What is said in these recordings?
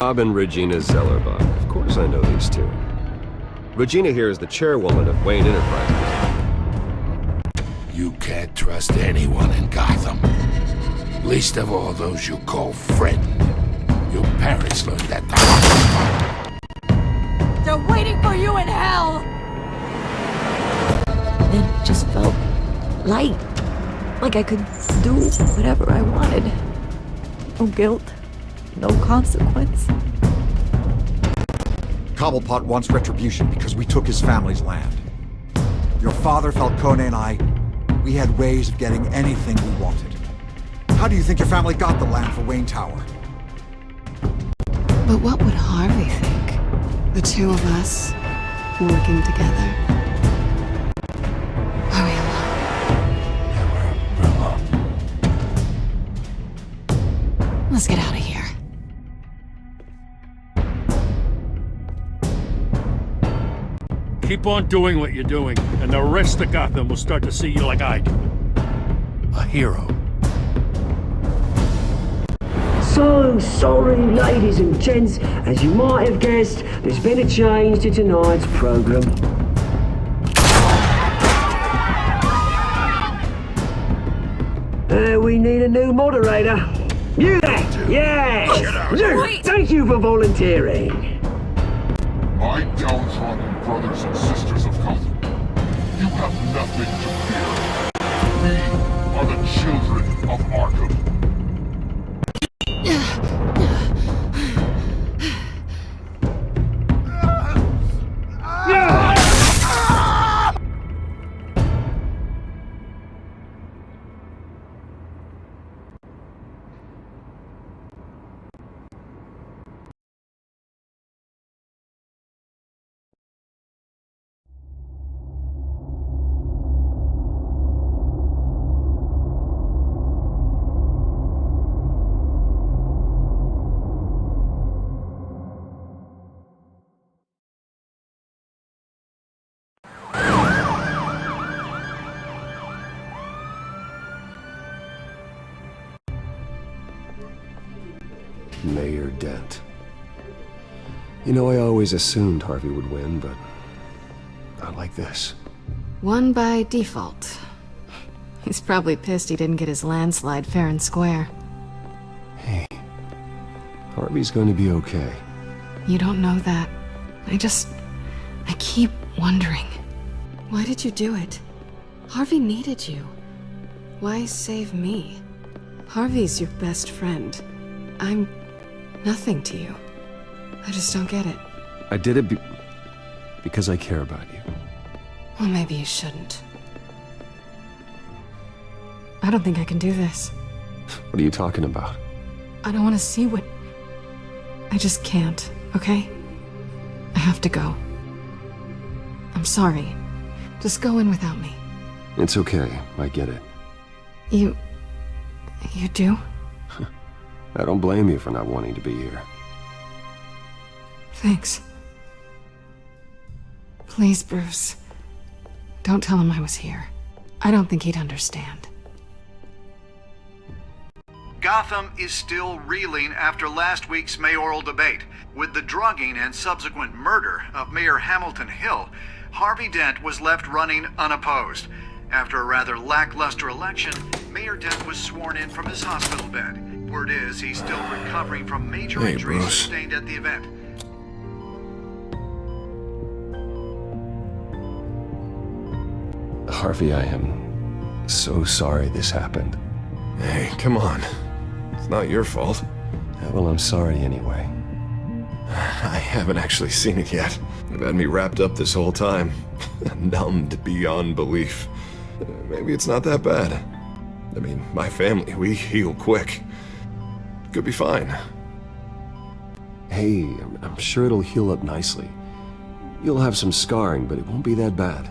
Rob and Regina Zellerbach. Of course I know these two. Regina here is the chairwoman of Wayne Enterprises. You can't trust anyone in Gotham. Least of all those you call friend. Your parents learned that the hard way. They're waiting for you in hell! It just felt light. Like I could do whatever I wanted. No guilt. No consequence. Cobblepot wants retribution because we took his family's land. Your father, Falcone, and I, we had ways of getting anything we wanted. How do you think your family got the land for Wayne Tower? But what would Harvey think? The two of us, working together. Are we alone? Yeah, we're alone. Let's get out of here. Keep on doing what you're doing, and the rest of Gotham will start to see you like I do. A hero. So sorry, ladies and gents. As you might have guessed, there's been a change to tonight's program. We need a new moderator. You there! Yes! You! Thank you for volunteering. My downtrodden brothers and sisters of Gotham, you have nothing to fear. We are the children of Arkham. Mayor Dent. You know, I always assumed Harvey would win, but not like this. Won by default. He's probably pissed he didn't get his landslide fair and square. Hey, Harvey's going to be okay. You don't know that. I keep wondering. Why did you do it? Harvey needed you. Why save me? Harvey's your best friend. I'm nothing to you. I just don't get it. I did it because I care about you. Well, maybe you shouldn't. I don't think I can do this. What are you talking about? I don't want to see what... I just can't, okay? I have to go. I'm sorry. Just go in without me. It's okay. I get it. You do? I don't blame you for not wanting to be here. Thanks. Please, Bruce. Don't tell him I was here. I don't think he'd understand. Gotham is still reeling after last week's mayoral debate. With the drugging and subsequent murder of Mayor Hamilton Hill, Harvey Dent was left running unopposed. After a rather lackluster election, Mayor Dent was sworn in from his hospital bed. Word is he's still recovering from major injuries sustained at the event. Harvey, I am so sorry this happened. Hey, come on. It's not your fault. Yeah, well, I'm sorry anyway. I haven't actually seen it yet. They've had me wrapped up this whole time. Numbed beyond belief. Maybe it's not that bad. I mean, my family, we heal quick. Could be fine. Hey, I'm sure it'll heal up nicely. You'll have some scarring, but it won't be that bad.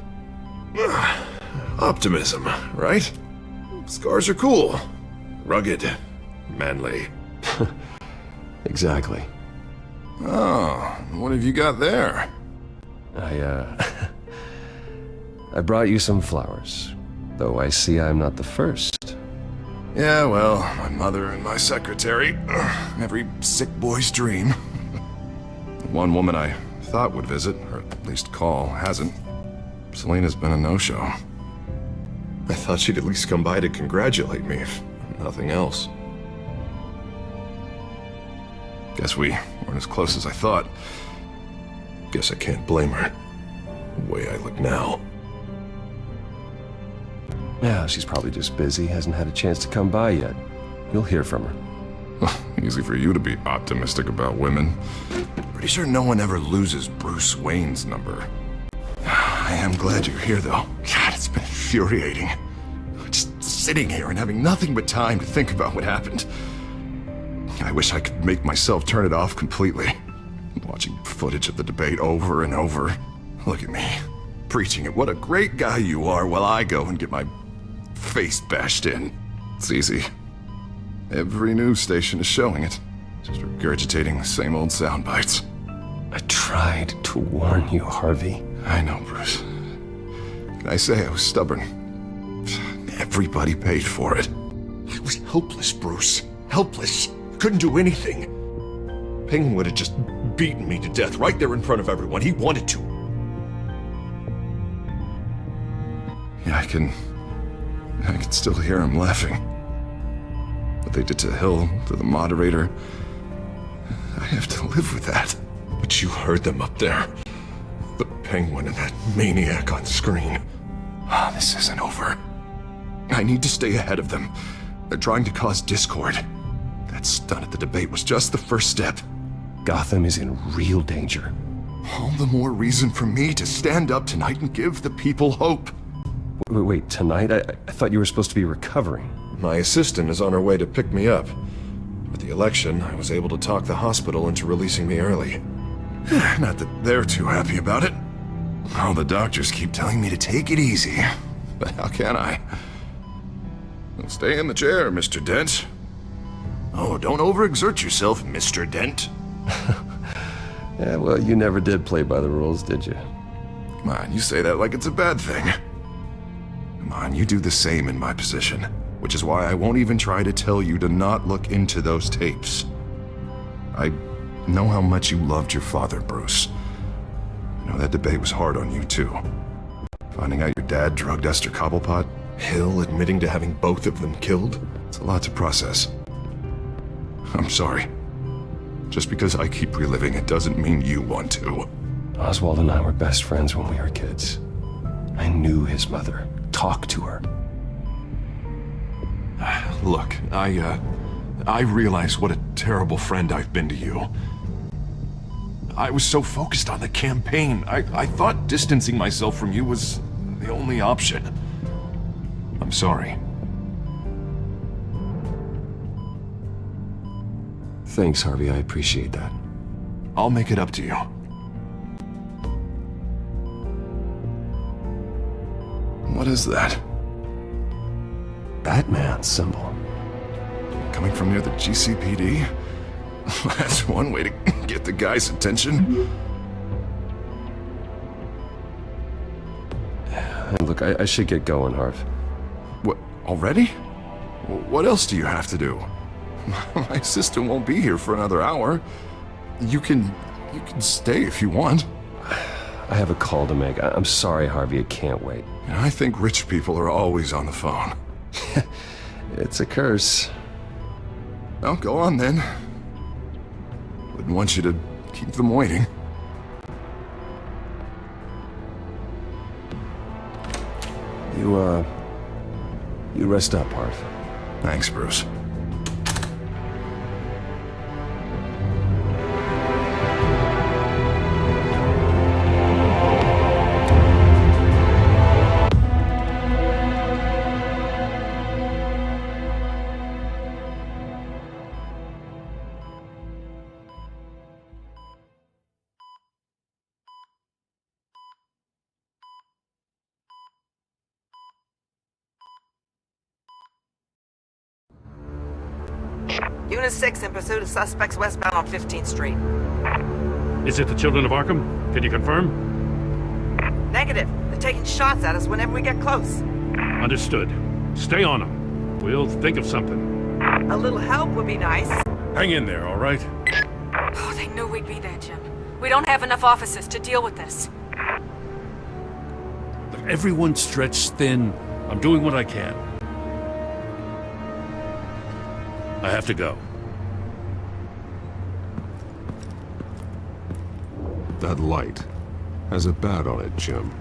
Optimism, right? Scars are cool. Rugged. Manly. Exactly. Oh, what have you got there? I brought you some flowers. Though I see I'm not the first. Yeah, well, my mother and my secretary. Every sick boy's dream. One woman I thought would visit, or at least call, hasn't. Selena's been a no-show. I thought she'd at least come by to congratulate me, if nothing else. Guess we weren't as close as I thought. Guess I can't blame her, the way I look now. Yeah, she's probably just busy, hasn't had a chance to come by yet. You'll hear from her. Easy for you to be optimistic about women. Pretty sure no one ever loses Bruce Wayne's number. I am glad you're here, though. God, it's been infuriating. Just sitting here and having nothing but time to think about what happened. I wish I could make myself turn it off completely. Watching footage of the debate over and over. Look at me, preaching at what a great guy you are while I go and get my face bashed in. It's easy. Every news station is showing it. Just regurgitating the same old sound bites. I tried to warn you, Harvey. I know, Bruce. Can I say I was stubborn? Everybody paid for it. I was helpless, Bruce. Helpless. Couldn't do anything. Penguin would have just beaten me to death right there in front of everyone. He wanted to. Yeah, I can still hear him laughing. What they did to Hill, to the moderator, I have to live with that. But you heard them up there. The Penguin and that maniac on screen. This isn't over. I need to stay ahead of them. They're trying to cause discord. That stunt at the debate was just the first step. Gotham is in real danger. All the more reason for me to stand up tonight and give the people hope. Wait, tonight? I thought you were supposed to be recovering. My assistant is on her way to pick me up. With the election, I was able to talk the hospital into releasing me early. Not that they're too happy about it. All the doctors keep telling me to take it easy. But how can I? Well, stay in the chair, Mr. Dent. Oh, don't overexert yourself, Mr. Dent. Yeah, well, you never did play by the rules, did you? Come on, you say that like it's a bad thing. Come on, you do the same in my position. Which is why I won't even try to tell you to not look into those tapes. I know how much you loved your father, Bruce. I know that debate was hard on you, too. Finding out your dad drugged Esther Cobblepot, Hill admitting to having both of them killed, it's a lot to process. I'm sorry. Just because I keep reliving it doesn't mean you want to. Oswald and I were best friends when we were kids. I knew his mother. Talked to her. Look, I realize what a terrible friend I've been to you. I was so focused on the campaign, I thought distancing myself from you was the only option. I'm sorry. Thanks, Harvey. I appreciate that. I'll make it up to you. What is that? Batman symbol. Coming from near the GCPD? That's one way to get the guy's attention. Look, I should get going, Harv. What, already? What else do you have to do? My assistant won't be here for another hour. You can stay if you want. I have a call to make. I'm sorry, Harvey, it can't wait. I think rich people are always on the phone. It's a curse. Well, go on then. Wouldn't want you to keep them waiting. You rest up, Harv. Thanks, Bruce. Unit 6 in pursuit of suspects westbound on 15th Street. Is it the Children of Arkham? Can you confirm? Negative. They're taking shots at us whenever we get close. Understood. Stay on them. We'll think of something. A little help would be nice. Hang in there, all right? Oh, they knew we'd be there, Jim. We don't have enough officers to deal with this. But everyone's stretched thin. I'm doing what I can. I have to go. That light has a bat on it, Jim.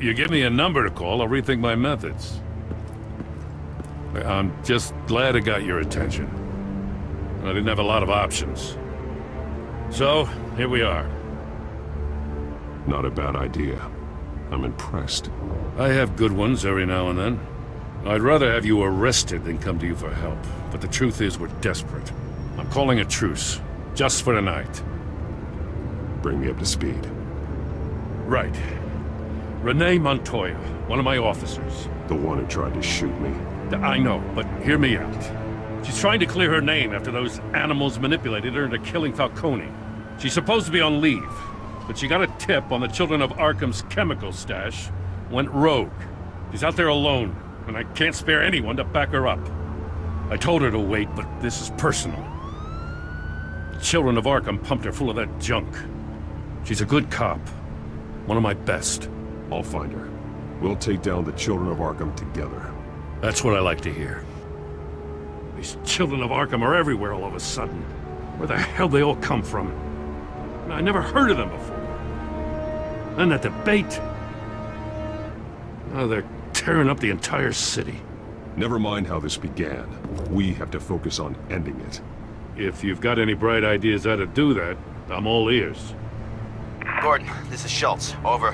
You give me a number to call, I'll rethink my methods. I'm just glad it got your attention. I didn't have a lot of options. So, here we are. Not a bad idea. I'm impressed. I have good ones every now and then. I'd rather have you arrested than come to you for help. But the truth is, we're desperate. I'm calling a truce, just for tonight. Bring me up to speed. Right. Renee Montoya, one of my officers. The one who tried to shoot me. I know, but hear me out. She's trying to clear her name after those animals manipulated her into killing Falcone. She's supposed to be on leave, but she got a tip on the Children of Arkham's chemical stash, went rogue. She's out there alone, and I can't spare anyone to back her up. I told her to wait, but this is personal. Children of Arkham pumped her full of that junk. She's a good cop. One of my best. I'll find her. We'll take down the Children of Arkham together. That's what I like to hear. These Children of Arkham are everywhere all of a sudden. Where the hell they all come from? I never heard of them before. And that debate. Oh, they're tearing up the entire city. Never mind how this began. We have to focus on ending it. If you've got any bright ideas how to do that, I'm all ears. Gordon, this is Schultz. Over.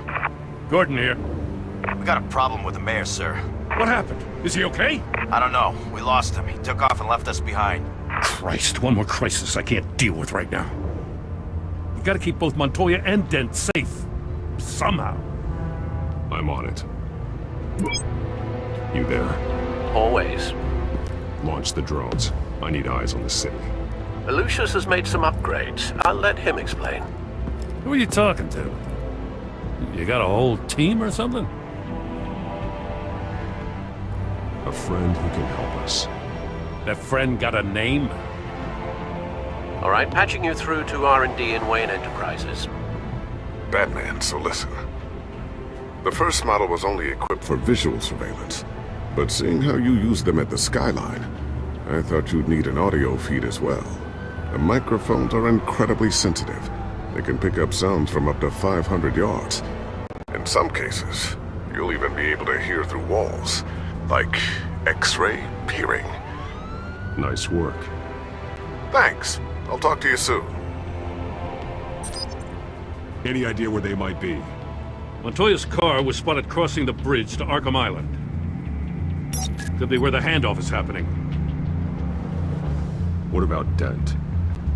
Gordon here. We got a problem with the mayor, sir. What happened? Is he okay? I don't know. We lost him. He took off and left us behind. Christ, one more crisis I can't deal with right now. You gotta keep both Montoya and Dent safe. Somehow. I'm on it. You there? Always. Launch the drones. I need eyes on the city. Lucius has made some upgrades. I'll let him explain. Who are you talking to? You got a whole team or something? A friend who can help us. That friend got a name? All right, patching you through to R&D in Wayne Enterprises. Batman, so listen. The first model was only equipped for visual surveillance, but seeing how you use them at the skyline, I thought you'd need an audio feed as well. The microphones are incredibly sensitive. They can pick up sounds from up to 500 yards. In some cases, you'll even be able to hear through walls, like X-ray peering. Nice work. Thanks. I'll talk to you soon. Any idea where they might be? Montoya's car was spotted crossing the bridge to Arkham Island. Could be where the handoff is happening. What about Dent?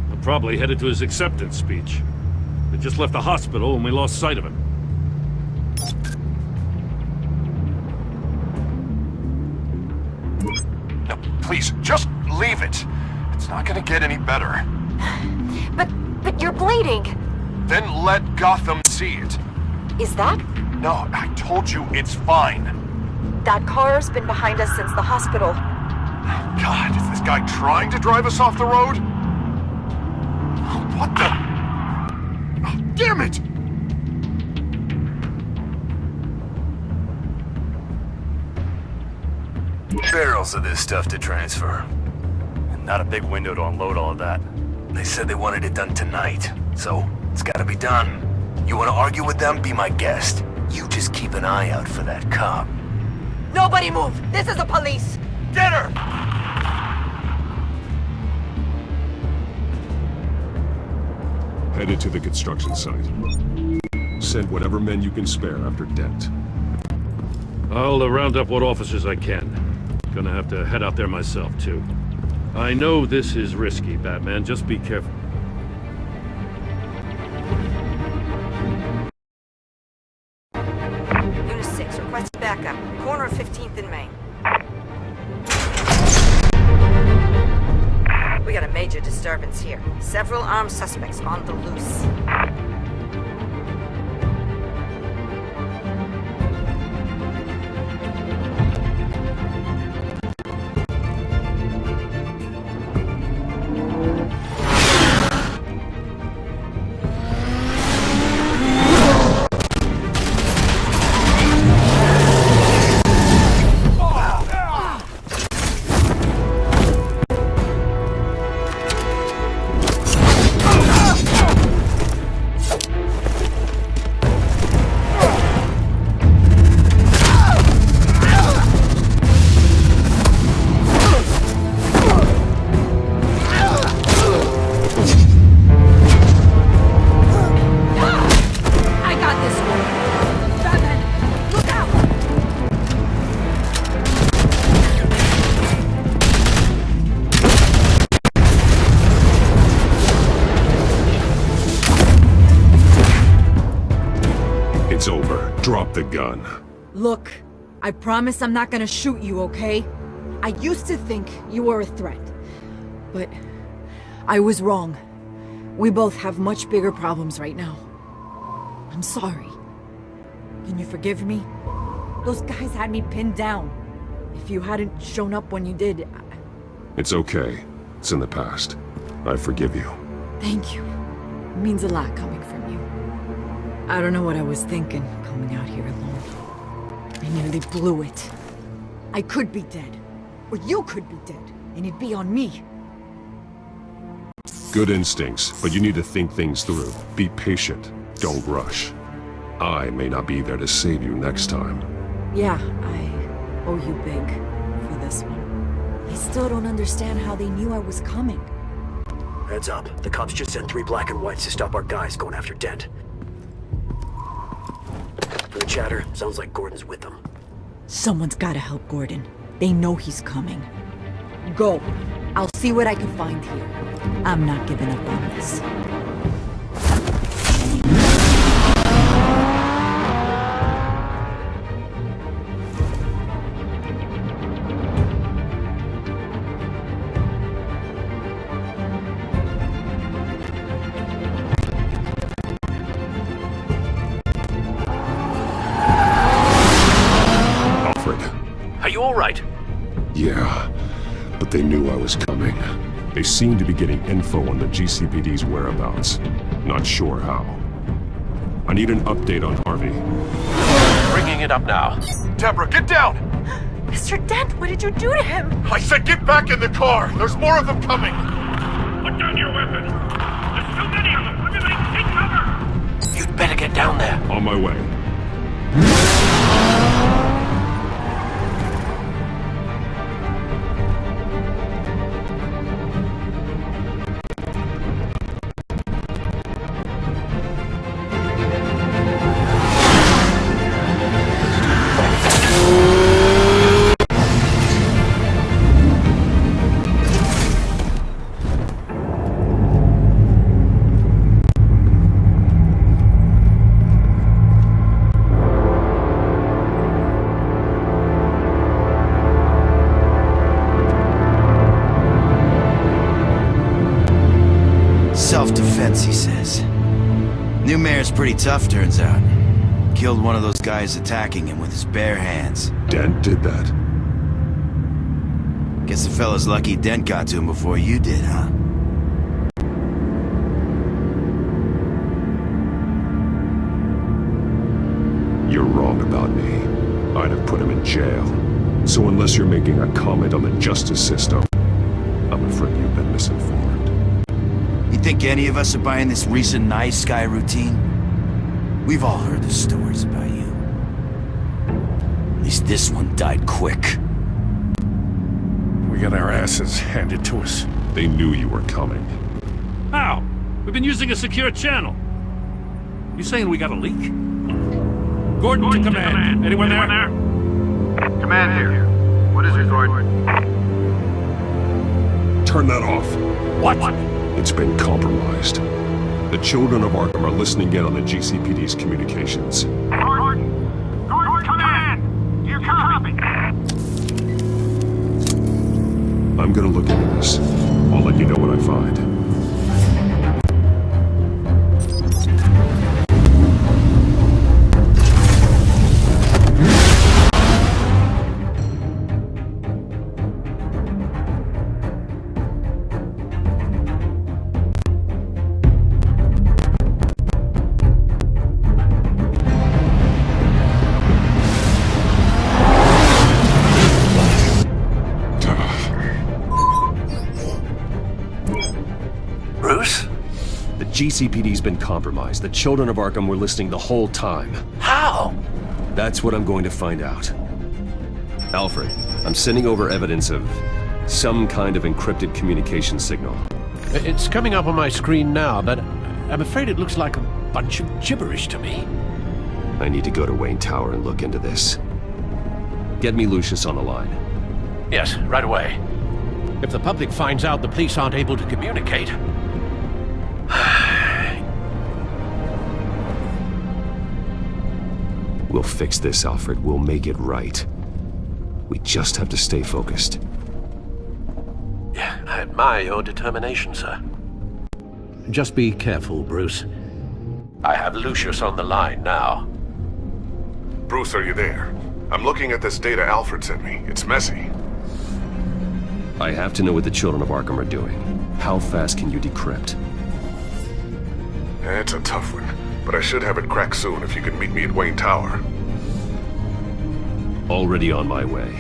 They're probably headed to his acceptance speech. They just left the hospital and we lost sight of him. No, please, just leave it. It's not gonna get any better. But you're bleeding. Then let Gotham see it. Is that? No, I told you it's fine. That car's been behind us since the hospital. God, is this guy trying to drive us off the road? What the? Oh, damn it! Barrels of this stuff to transfer. And not a big window to unload all of that. They said they wanted it done tonight, so it's gotta be done. You wanna argue with them? Be my guest. You just keep an eye out for that cop. Nobody move! This is the police! Get her! Headed to the construction site. Send whatever men you can spare after Dent. I'll round up what officers I can. Gonna have to head out there myself, too. I know this is risky, Batman. Just be careful. Unit 6, request backup. Corner of 15th and Main. We got a major disturbance here. Several armed suspects on the loose. It's over. Drop the gun. Look, I promise I'm not gonna shoot you, okay? I used to think you were a threat, but I was wrong. We both have much bigger problems right now. I'm sorry. Can you forgive me? Those guys had me pinned down. If you hadn't shown up when you did, It's okay. It's in the past. I forgive you. Thank you. It means a lot coming from you. I don't know what I was thinking, coming out here alone. I nearly blew it. I could be dead. Or you could be dead, and it'd be on me. Good instincts, but you need to think things through. Be patient. Don't rush. I may not be there to save you next time. Yeah, I owe you big for this one. I still don't understand how they knew I was coming. Heads up. The cops just sent 3 black and whites to stop our guys going after Dent. From the chatter, sounds like Gordon's with them. Someone's gotta help Gordon. They know he's coming. Go. I'll see what I can find here. I'm not giving up on this. Are you all right? Yeah, but they knew I was coming. They seem to be getting info on the GCPD's whereabouts. Not sure how. I need an update on Harvey. Bringing it up now. Deborah, get down! Mr. Dent, what did you do to him? I said get back in the car! There's more of them coming! Put down your weapon! There's too many of them! Everybody take cover! You'd better get down there. On my way. Self-defense, he says. New mayor's pretty tough, turns out. Killed one of those guys attacking him with his bare hands. Dent did that? Guess the fella's lucky Dent got to him before you did, huh? You're wrong about me. I'd have put him in jail. So unless you're making a comment on the justice system, I'm afraid you've been misinformed. You think any of us are buying this recent nice guy routine? We've all heard the stories about you. At least this one died quick. We got our asses handed to us. They knew you were coming. How? We've been using a secure channel. You saying we got a leak? Gordon to command. Anyone there? Command here. What is it, Gordon? Turn that off. What? It's been compromised. The children of Arkham are listening in on the GCPD's communications. Gordon, command! You copy? I'm gonna look into this. I'll let you know what I find. GCPD's been compromised. The children of Arkham were listening the whole time. How? That's what I'm going to find out. Alfred, I'm sending over evidence of some kind of encrypted communication signal. It's coming up on my screen now, but I'm afraid it looks like a bunch of gibberish to me. I need to go to Wayne Tower and look into this. Get me Lucius on the line. Yes, right away. If the public finds out the police aren't able to communicate... We'll fix this, Alfred. We'll make it right. We just have to stay focused. Yeah, I admire your determination, sir. Just be careful, Bruce. I have Lucius on the line now. Bruce, are you there? I'm looking at this data Alfred sent me. It's messy. I have to know what the children of Arkham are doing. How fast can you decrypt? It's a tough one, but I should have it cracked soon if you can meet me at Wayne Tower. Already on my way.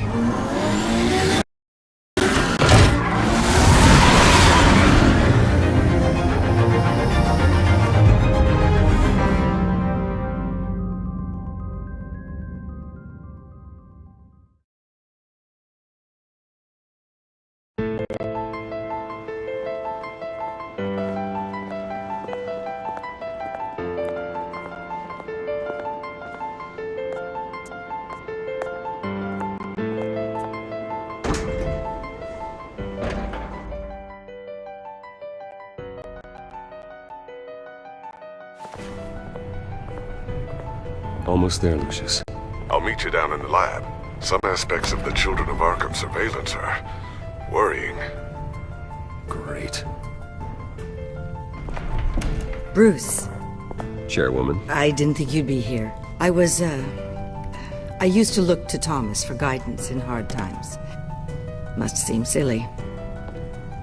Almost there, Lucius. I'll meet you down in the lab. Some aspects of the Children of Arkham surveillance are worrying. Great. Bruce. Chairwoman. I didn't think you'd be here. I used to look to Thomas for guidance in hard times. Must seem silly.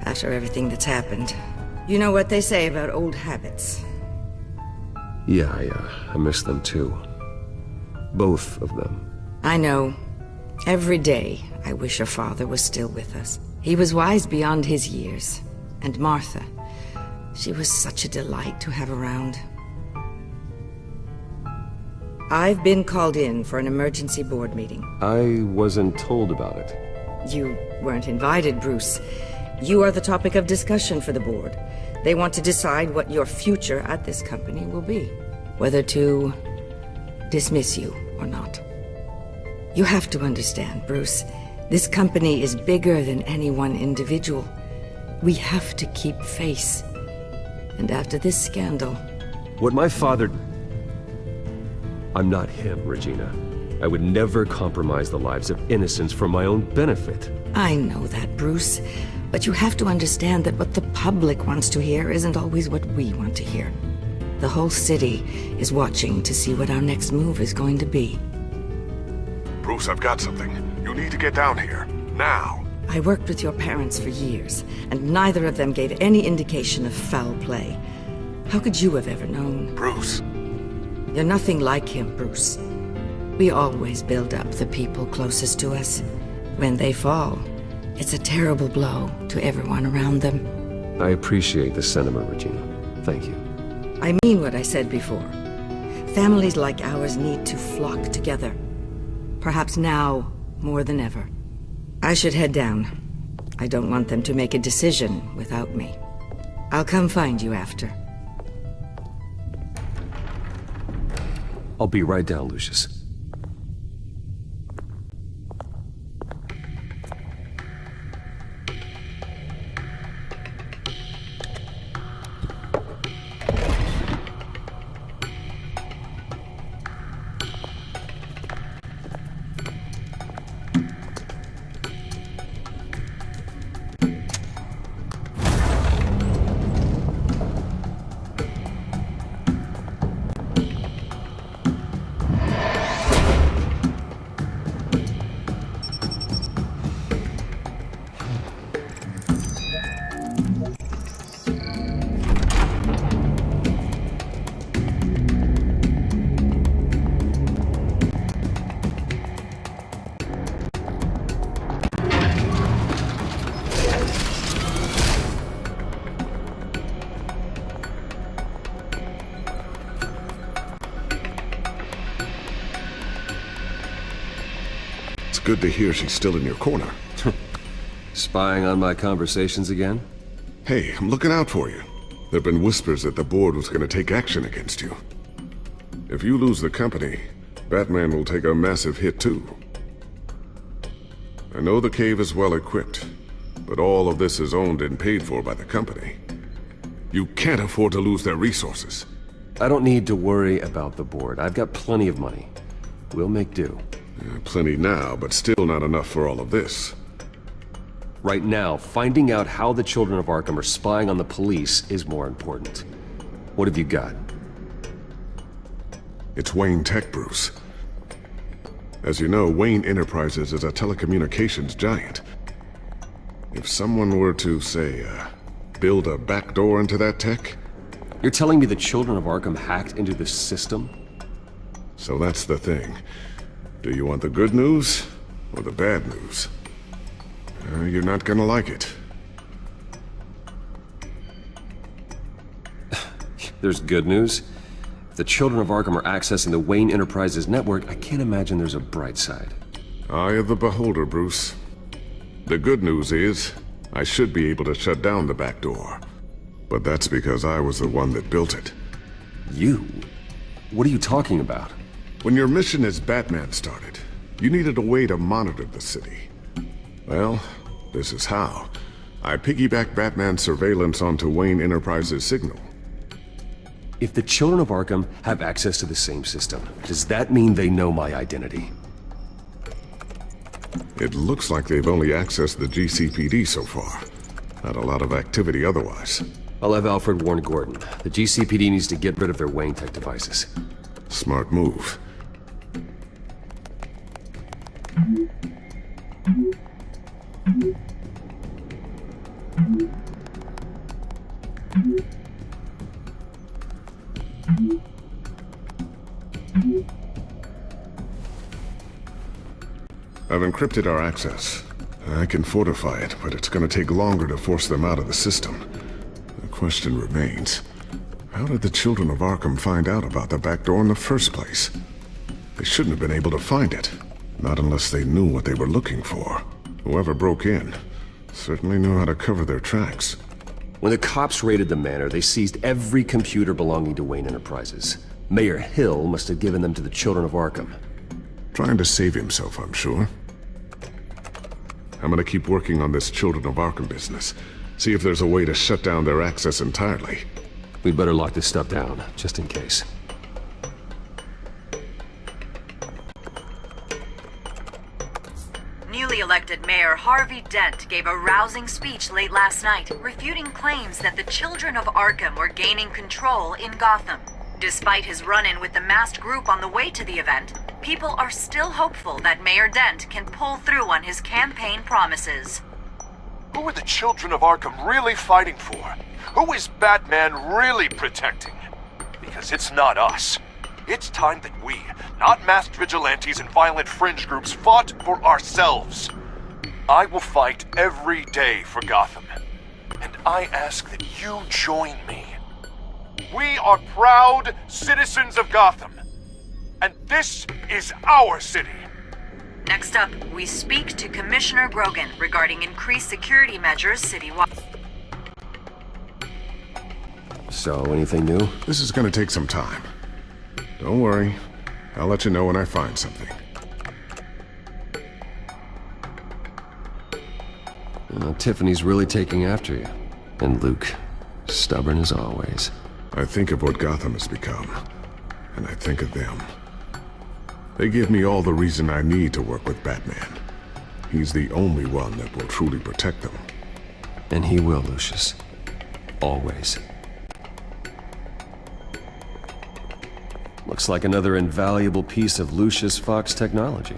After everything that's happened. You know what they say about old habits. Yeah, I miss them too. Both of them. I know. Every day, I wish your father was still with us. He was wise beyond his years. And Martha, she was such a delight to have around. I've been called in for an emergency board meeting. I wasn't told about it. You weren't invited, Bruce. You are the topic of discussion for the board. They want to decide what your future at this company will be. Whether to dismiss you or not. You have to understand, Bruce. This company is bigger than any one individual. We have to keep face. And after this scandal... What my father... I'm not him, Regina. I would never compromise the lives of innocents for my own benefit. I know that, Bruce. But you have to understand that what the public wants to hear isn't always what we want to hear. The whole city is watching to see what our next move is going to be. Bruce, I've got something. You need to get down here. Now. I worked with your parents for years, and neither of them gave any indication of foul play. How could you have ever known? Bruce. You're nothing like him, Bruce. We always build up the people closest to us. When they fall, it's a terrible blow to everyone around them. I appreciate the sentiment, Regina. Thank you. I mean what I said before. Families like ours need to flock together. Perhaps now, more than ever. I should head down. I don't want them to make a decision without me. I'll come find you after. I'll be right down, Lucius. Good to hear she's still in your corner. Spying on my conversations again? Hey, I'm looking out for you. There've been whispers that the board was going to take action against you. If you lose the company, Batman will take a massive hit too. I know the cave is well equipped, but all of this is owned and paid for by the company. You can't afford to lose their resources. I don't need to worry about the board. I've got plenty of money. We'll make do. Plenty now, but still not enough for all of this. Right now, finding out how the Children of Arkham are spying on the police is more important. What have you got? It's Wayne Tech, Bruce. As you know, Wayne Enterprises is a telecommunications giant. If someone were to, say, build a backdoor into that tech... You're telling me the Children of Arkham hacked into this system? So that's the thing. Do you want the good news or the bad news? You're not gonna like it. There's good news. If the Children of Arkham are accessing the Wayne Enterprises network, I can't imagine there's a bright side. Eye of the beholder, Bruce. The good news is, I should be able to shut down the back door. But that's because I was the one that built it. You? What are you talking about? When your mission as Batman started, you needed a way to monitor the city. Well, this is how. I piggybacked Batman's surveillance onto Wayne Enterprises' signal. If the Children of Arkham have access to the same system, does that mean they know my identity? It looks like they've only accessed the GCPD so far. Not a lot of activity otherwise. I'll have Alfred warn Gordon. The GCPD needs to get rid of their Wayne Tech devices. Smart move. I've encrypted our access. I can fortify it, but it's gonna take longer to force them out of the system. The question remains, how did the Children of Arkham find out about the back door in the first place? They shouldn't have been able to find it. Not unless they knew what they were looking for. Whoever broke in certainly knew how to cover their tracks. When the cops raided the manor, they seized every computer belonging to Wayne Enterprises. Mayor Hill must have given them to the Children of Arkham. Trying to save himself, I'm sure. I'm gonna keep working on this Children of Arkham business. See if there's a way to shut down their access entirely. We'd better lock this stuff down, just in case. Newly elected Mayor Harvey Dent gave a rousing speech late last night, refuting claims that the Children of Arkham were gaining control in Gotham. Despite his run-in with the masked group on the way to the event, people are still hopeful that Mayor Dent can pull through on his campaign promises. Who are the Children of Arkham really fighting for? Who is Batman really protecting? Because it's not us. It's time that we, not masked vigilantes and violent fringe groups, fought for ourselves. I will fight every day for Gotham. And I ask that you join me. We are proud citizens of Gotham. And this is our city. Next up, we speak to Commissioner Grogan regarding increased security measures citywide. So, anything new? This is gonna take some time. Don't worry. I'll let you know when I find something. Tiffany's really taking after you. And Luke, stubborn as always. I think of what Gotham has become, and I think of them. They give me all the reason I need to work with Batman. He's the only one that will truly protect them. And he will, Lucius. Always. Looks like another invaluable piece of Lucius Fox technology.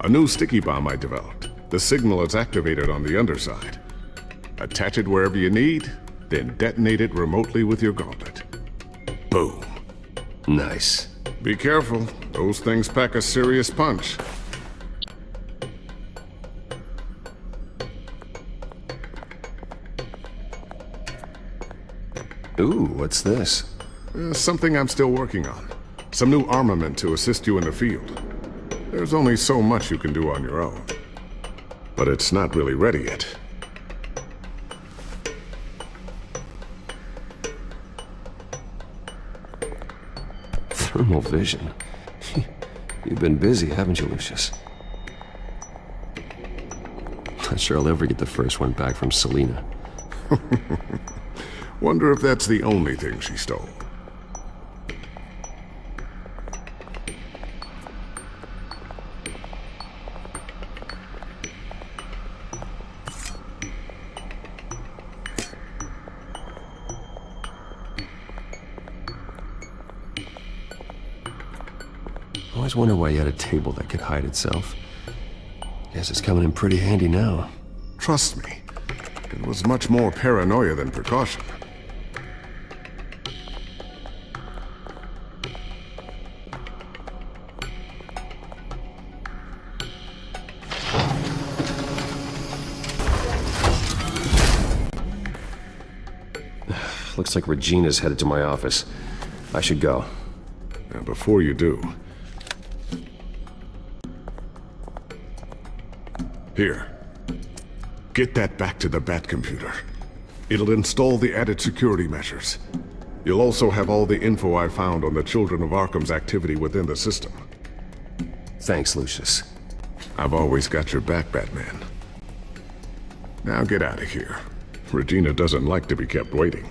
A new sticky bomb I developed. The signal is activated on the underside. Attach it wherever you need, then detonate it remotely with your gauntlet. Boom. Nice. Be careful. Those things pack a serious punch. Ooh, what's this? Something I'm still working on. Some new armament to assist you in the field. There's only so much you can do on your own. But it's not really ready yet. Thermal vision. You've been busy, haven't you, Lucius? Not sure I'll ever get the first one back from Selena. Wonder if that's the only thing she stole. I always wonder why you had a table that could hide itself. Guess it's coming in pretty handy now. Trust me, it was much more paranoia than precaution. Looks like Regina's headed to my office. I should go. Now, before you do... Here. Get that back to the Bat computer. It'll install the added security measures. You'll also have all the info I found on the Children of Arkham's activity within the system. Thanks, Lucius. I've always got your back, Batman. Now get out of here. Regina doesn't like to be kept waiting.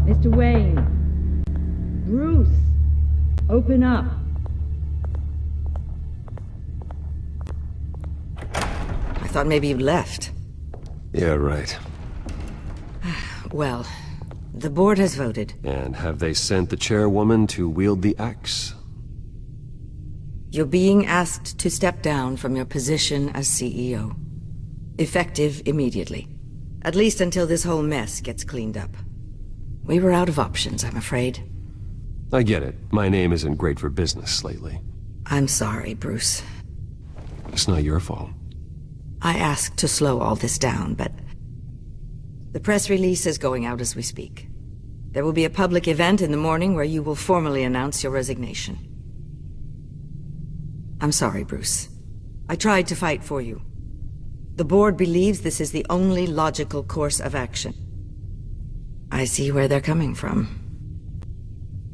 Mr. Wayne. Bruce. Open up. I thought maybe you left. Yeah, right. Well, the board has voted. And have they sent the chairwoman to wield the axe? You're being asked to step down from your position as CEO. Effective immediately. At least until this whole mess gets cleaned up. We were out of options, I'm afraid. I get it. My name isn't great for business lately. I'm sorry, Bruce. It's not your fault. I asked to slow all this down, but... The press release is going out as we speak. There will be a public event in the morning where you will formally announce your resignation. I'm sorry, Bruce. I tried to fight for you. The board believes this is the only logical course of action. I see where they're coming from.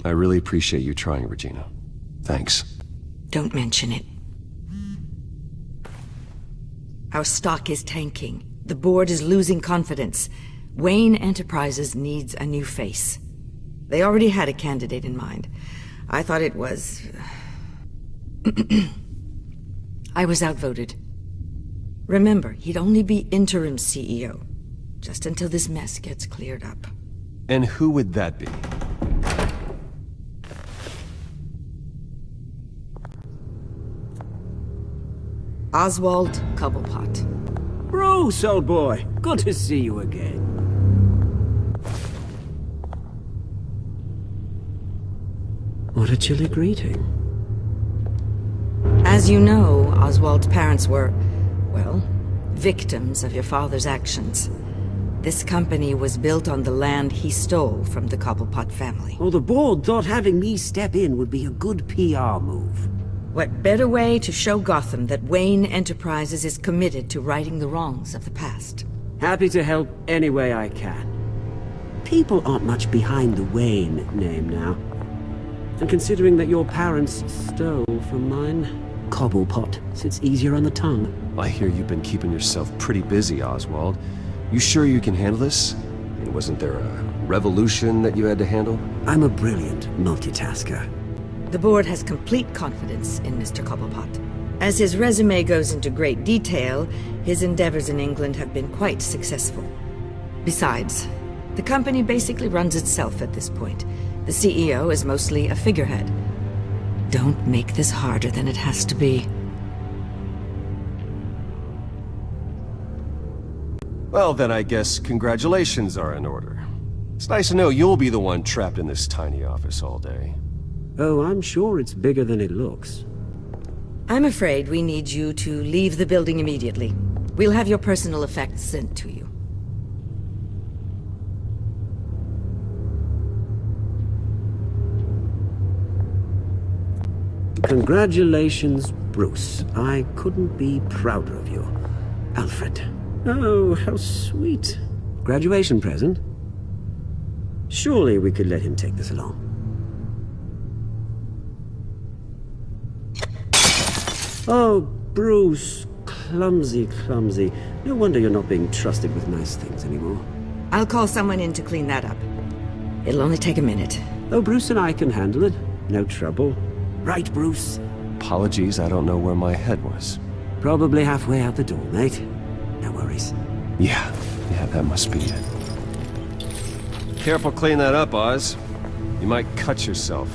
I really appreciate you trying, Regina. Thanks. Don't mention it. Our stock is tanking. The board is losing confidence. Wayne Enterprises needs a new face. They already had a candidate in mind. I thought it was... I was outvoted. Remember, he'd only be interim CEO. Just until this mess gets cleared up. And who would that be? Oswald Cobblepot. Bruce, old boy. Good to see you again. What a chilly greeting. As you know, Oswald's parents were, well, victims of your father's actions. This company was built on the land he stole from the Cobblepot family. Well, the board thought having me step in would be a good PR move. What better way to show Gotham that Wayne Enterprises is committed to righting the wrongs of the past? Happy to help any way I can. People aren't much behind the Wayne name now. And considering that your parents stole from mine, Cobblepot sits easier on the tongue. I hear you've been keeping yourself pretty busy, Oswald. You sure you can handle this? I mean, wasn't there a revolution that you had to handle? I'm a brilliant multitasker. The board has complete confidence in Mr. Cobblepot. As his resume goes into great detail, his endeavors in England have been quite successful. Besides, the company basically runs itself at this point. The CEO is mostly a figurehead. Don't make this harder than it has to be. Well, then I guess congratulations are in order. It's nice to know you'll be the one trapped in this tiny office all day. Oh, I'm sure it's bigger than it looks. I'm afraid we need you to leave the building immediately. We'll have your personal effects sent to you. Congratulations, Bruce. I couldn't be prouder of you. Alfred. Oh, how sweet. Graduation present? Surely we could let him take this along. Oh, Bruce. Clumsy, clumsy. No wonder you're not being trusted with nice things anymore. I'll call someone in to clean that up. It'll only take a minute. Oh, Bruce and I can handle it. No trouble. Right, Bruce? Apologies, I don't know where my head was. Probably halfway out the door, mate. No worries. Yeah, that must be it. Careful cleaning that up, Oz. You might cut yourself.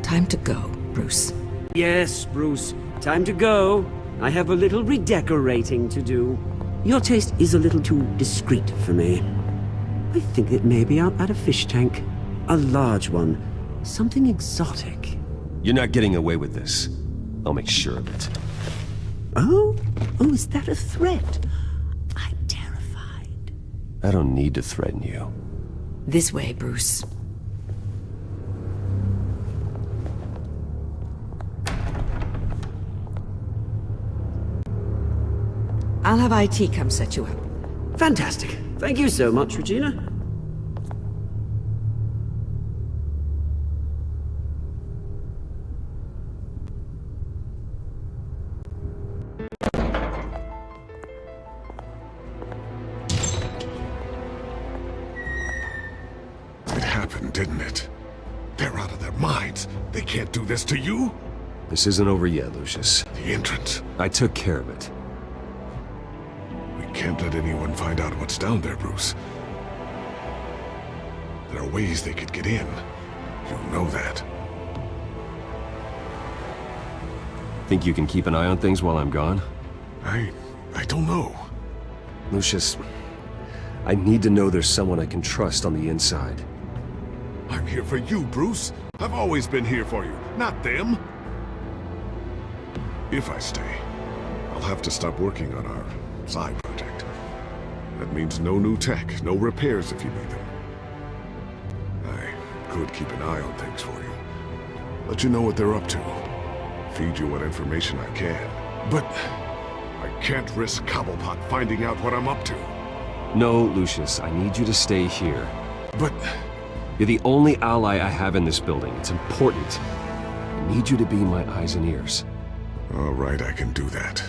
Time to go, Bruce. Yes, Bruce. Time to go. I have a little redecorating to do. Your taste is a little too discreet for me. I think that maybe I'll add a fish tank. A large one. Something exotic. You're not getting away with this. I'll make sure of it. Oh? Oh, is that a threat? I'm terrified. I don't need to threaten you. This way, Bruce. I'll have IT come set you up. Fantastic. Thank you so much, Regina. It happened, didn't it? They're out of their minds. They can't do this to you? This isn't over yet, Lucius. The entrance. I took care of it. We can't let anyone find out what's down there, Bruce. There are ways they could get in. You know that. Think you can keep an eye on things while I'm gone? I don't know. Lucius, I need to know there's someone I can trust on the inside. I'm here for you, Bruce. I've always been here for you, not them. If I stay, I'll have to stop working on our side project. That means no new tech, no repairs if you need them. I could keep an eye on things for you. Let you know what they're up to. Feed you what information I can. But I can't risk Cobblepot finding out what I'm up to. No, Lucius, I need you to stay here. But... You're the only ally I have in this building. It's important. I need you to be my eyes and ears. All right, I can do that.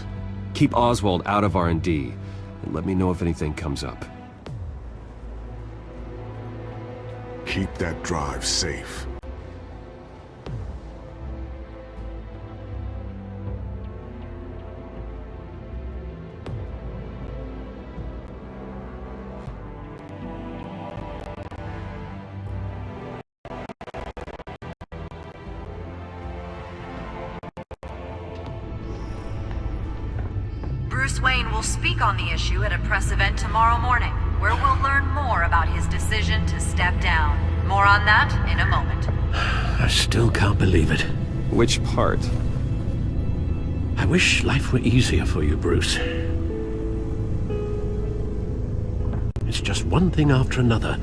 Keep Oswald out of R&D, and let me know if anything comes up. Keep that drive safe. Bruce Wayne will speak on the issue at a press event tomorrow morning, where we'll learn more about his decision to step down. More on that in a moment. I still can't believe it. Which part? I wish life were easier for you, Bruce. It's just one thing after another.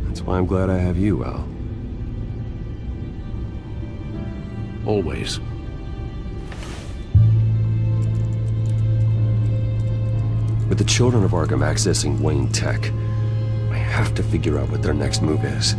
That's why I'm glad I have you, Al. Always. With the children of Arkham accessing Wayne Tech, I have to figure out what their next move is.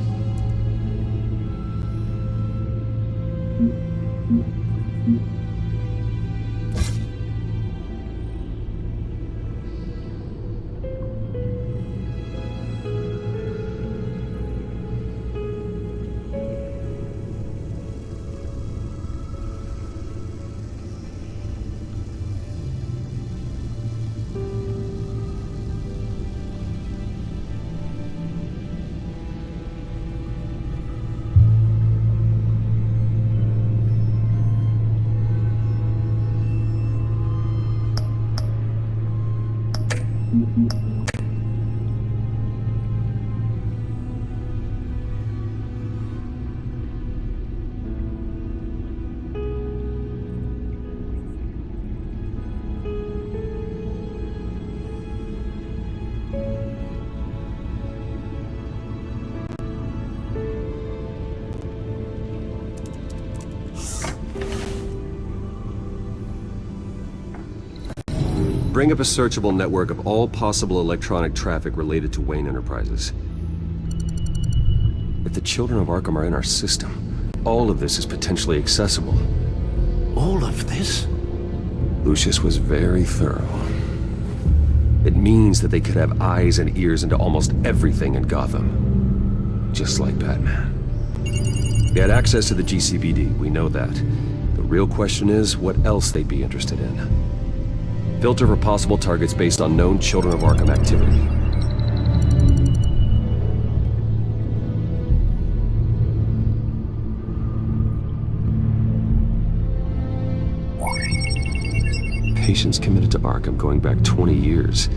Bring up a searchable network of all possible electronic traffic related to Wayne Enterprises. If the children of Arkham are in our system, all of this is potentially accessible. All of this? Lucius was very thorough. It means that they could have eyes and ears into almost everything in Gotham. Just like Batman. They had access to the GCPD, we know that. The real question is what else they'd be interested in. Filter for possible targets based on known Children of Arkham activity. Patients committed to Arkham going back 20 years.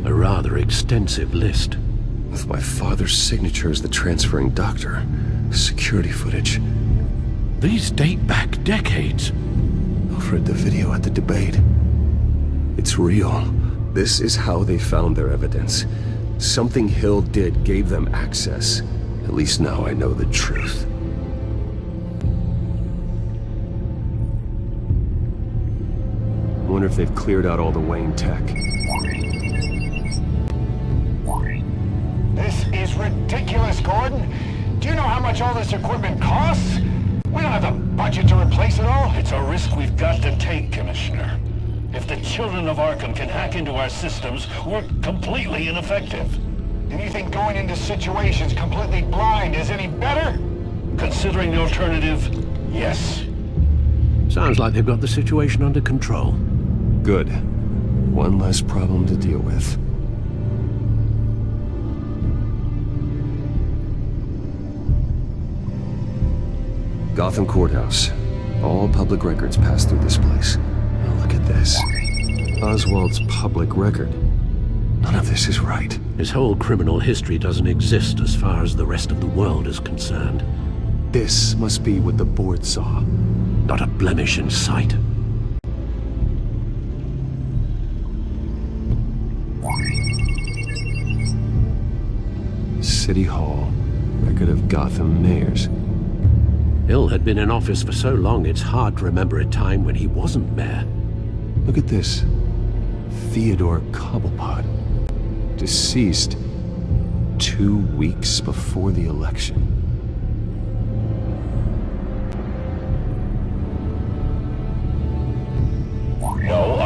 A rather extensive list. With my father's signature as the transferring doctor. Security footage. These date back decades. I've read the video at the debate. It's real. This is how they found their evidence. Something Hill did gave them access. At least now I know the truth. Wonder if they've cleared out all the Wayne tech. This is ridiculous, Gordon. Do you know how much all this equipment costs? We don't have the budget to replace it all. It's a risk we've got to take, Commissioner. If the Children of Arkham can hack into our systems, we're completely ineffective. And you think going into situations completely blind is any better? Considering the alternative, yes. Sounds like they've got the situation under control. Good. One less problem to deal with. Gotham Courthouse. All public records pass through this place. Oh, look at this. Oswald's public record. None of this is right. His whole criminal history doesn't exist as far as the rest of the world is concerned. This must be what the board saw. Not a blemish in sight. City Hall. Record of Gotham mayors. Hill had been in office for so long it's hard to remember a time when he wasn't mayor. Look at this. Theodore Cobblepot. Deceased 2 weeks before the election. No,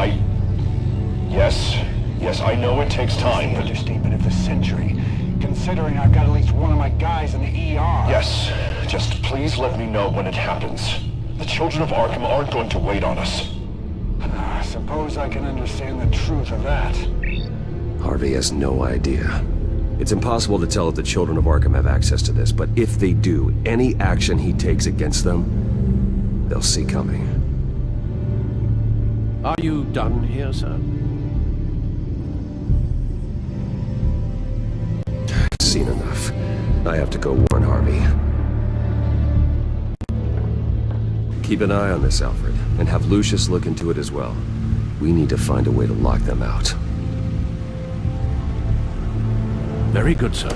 Yes, I know it takes time, but... Understatement of the century. Considering I've got at least one of my guys in the ER. Yes, just please let me know when it happens. The Children of Arkham aren't going to wait on us. I suppose I can understand the truth of that. Harvey has no idea. It's impossible to tell if the Children of Arkham have access to this, but if they do, any action he takes against them, they'll see coming. Are you done here, sir? I've seen enough. I have to go warn Harvey. Keep an eye on this, Alfred, and have Lucius look into it as well. We need to find a way to lock them out. Very good, sir.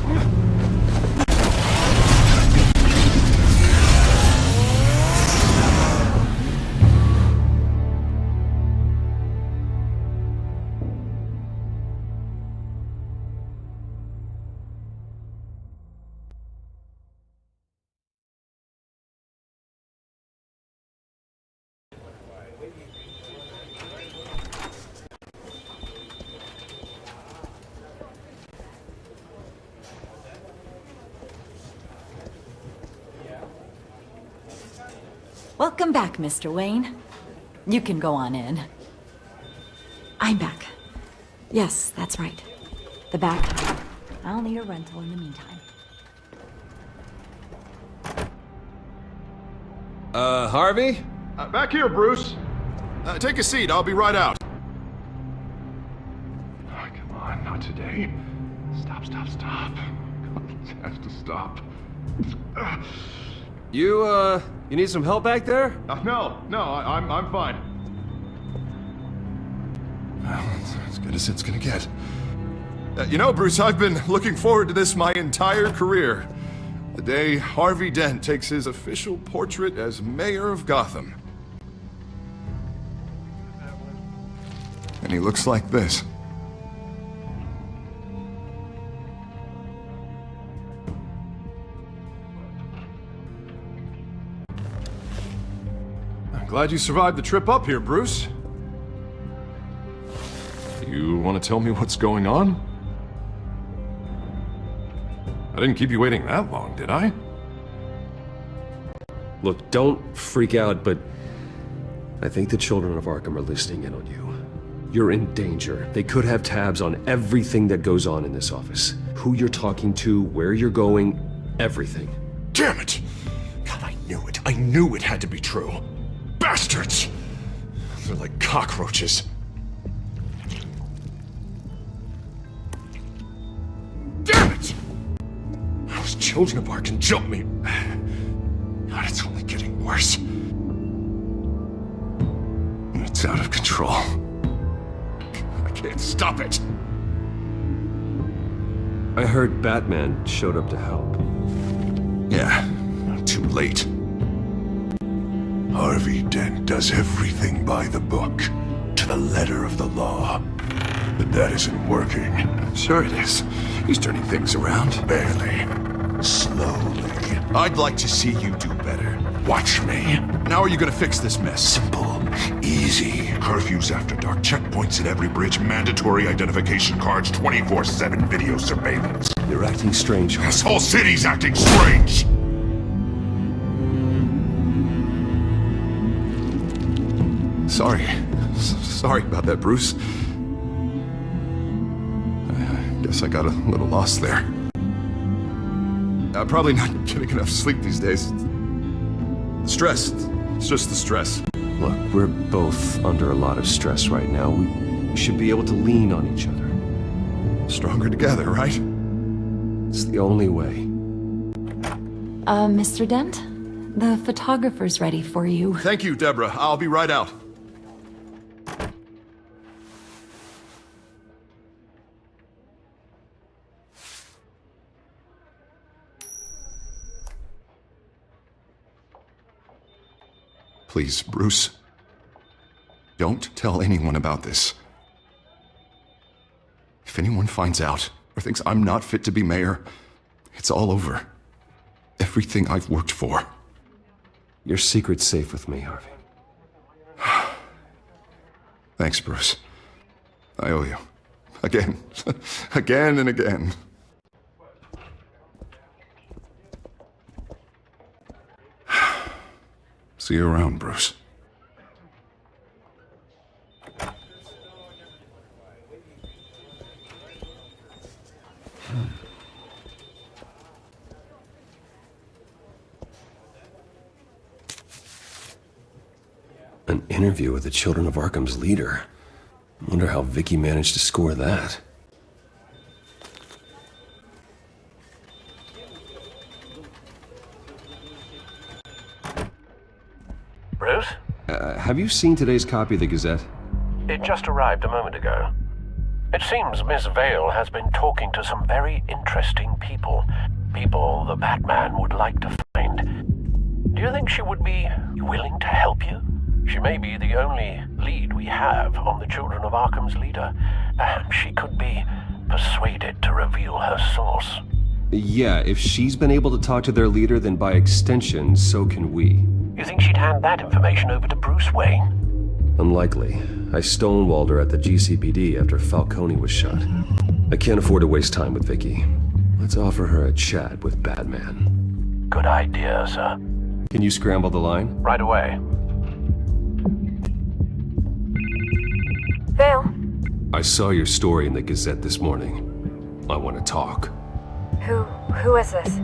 Welcome back, Mr. Wayne. You can go on in. I'm back. Yes, that's right. The back. I'll need a rental in the meantime. Harvey? Back here, Bruce. Take a seat. I'll be right out. Oh, come on. Not today. Stop. God, this has to stop. You need some help back there? No, I'm fine. Well, it's as good as it's gonna get. You know, Bruce, I've been looking forward to this my entire career. The day Harvey Dent takes his official portrait as mayor of Gotham. And he looks like this. I'm glad you survived the trip up here, Bruce. You want to tell me what's going on? I didn't keep you waiting that long, did I? Look, don't freak out, but I think the children of Arkham are listening in on you. You're in danger. They could have tabs on everything that goes on in this office. Who you're talking to, where you're going, everything. Damn it! God, I knew it had to be true. Bastards! They're like cockroaches. Damn it! Those children of Arkham jumped me. God, it's only getting worse. It's out of control. I can't stop it. I heard Batman showed up to help. Yeah, too late. Harvey Dent does everything by the book, to the letter of the law. But that isn't working. Sure it is. He's turning things around. Barely. Slowly. I'd like to see you do better. Watch me. How are you gonna fix this mess? Simple. Easy. Curfews after dark, checkpoints at every bridge, mandatory identification cards, 24/7 video surveillance. You're acting strange. This whole city's acting strange! Sorry about that, Bruce. I guess I got a little lost there. I'm probably not getting enough sleep these days. Stress. It's just the stress. Look, we're both under a lot of stress right now. We should be able to lean on each other. Stronger together, right? It's the only way. Mr. Dent? The photographer's ready for you. Thank you, Deborah. I'll be right out. Please, Bruce. Don't tell anyone about this. If anyone finds out or thinks I'm not fit to be mayor, it's all over. Everything I've worked for. Your secret's safe with me, Harvey. Thanks, Bruce. I owe you. Again. Again and again. See you around, Bruce. An interview with the Children of Arkham's leader. Wonder how Vicky managed to score that. Bruce? Have you seen today's copy of the Gazette? It just arrived a moment ago. It seems Miss Vale has been talking to some very interesting people. People the Batman would like to find. Do you think she would be willing to help you? She may be the only lead we have on the Children of Arkham's leader. Perhaps she could be persuaded to reveal her source. Yeah, if she's been able to talk to their leader, then by extension, so can we. You think she'd hand that information over to Bruce Wayne? Unlikely. I stonewalled her at the GCPD after Falcone was shot. I can't afford to waste time with Vicky. Let's offer her a chat with Batman. Good idea, sir. Can you scramble the line? Right away. Vale. I saw your story in the Gazette this morning. I want to talk. Who is this?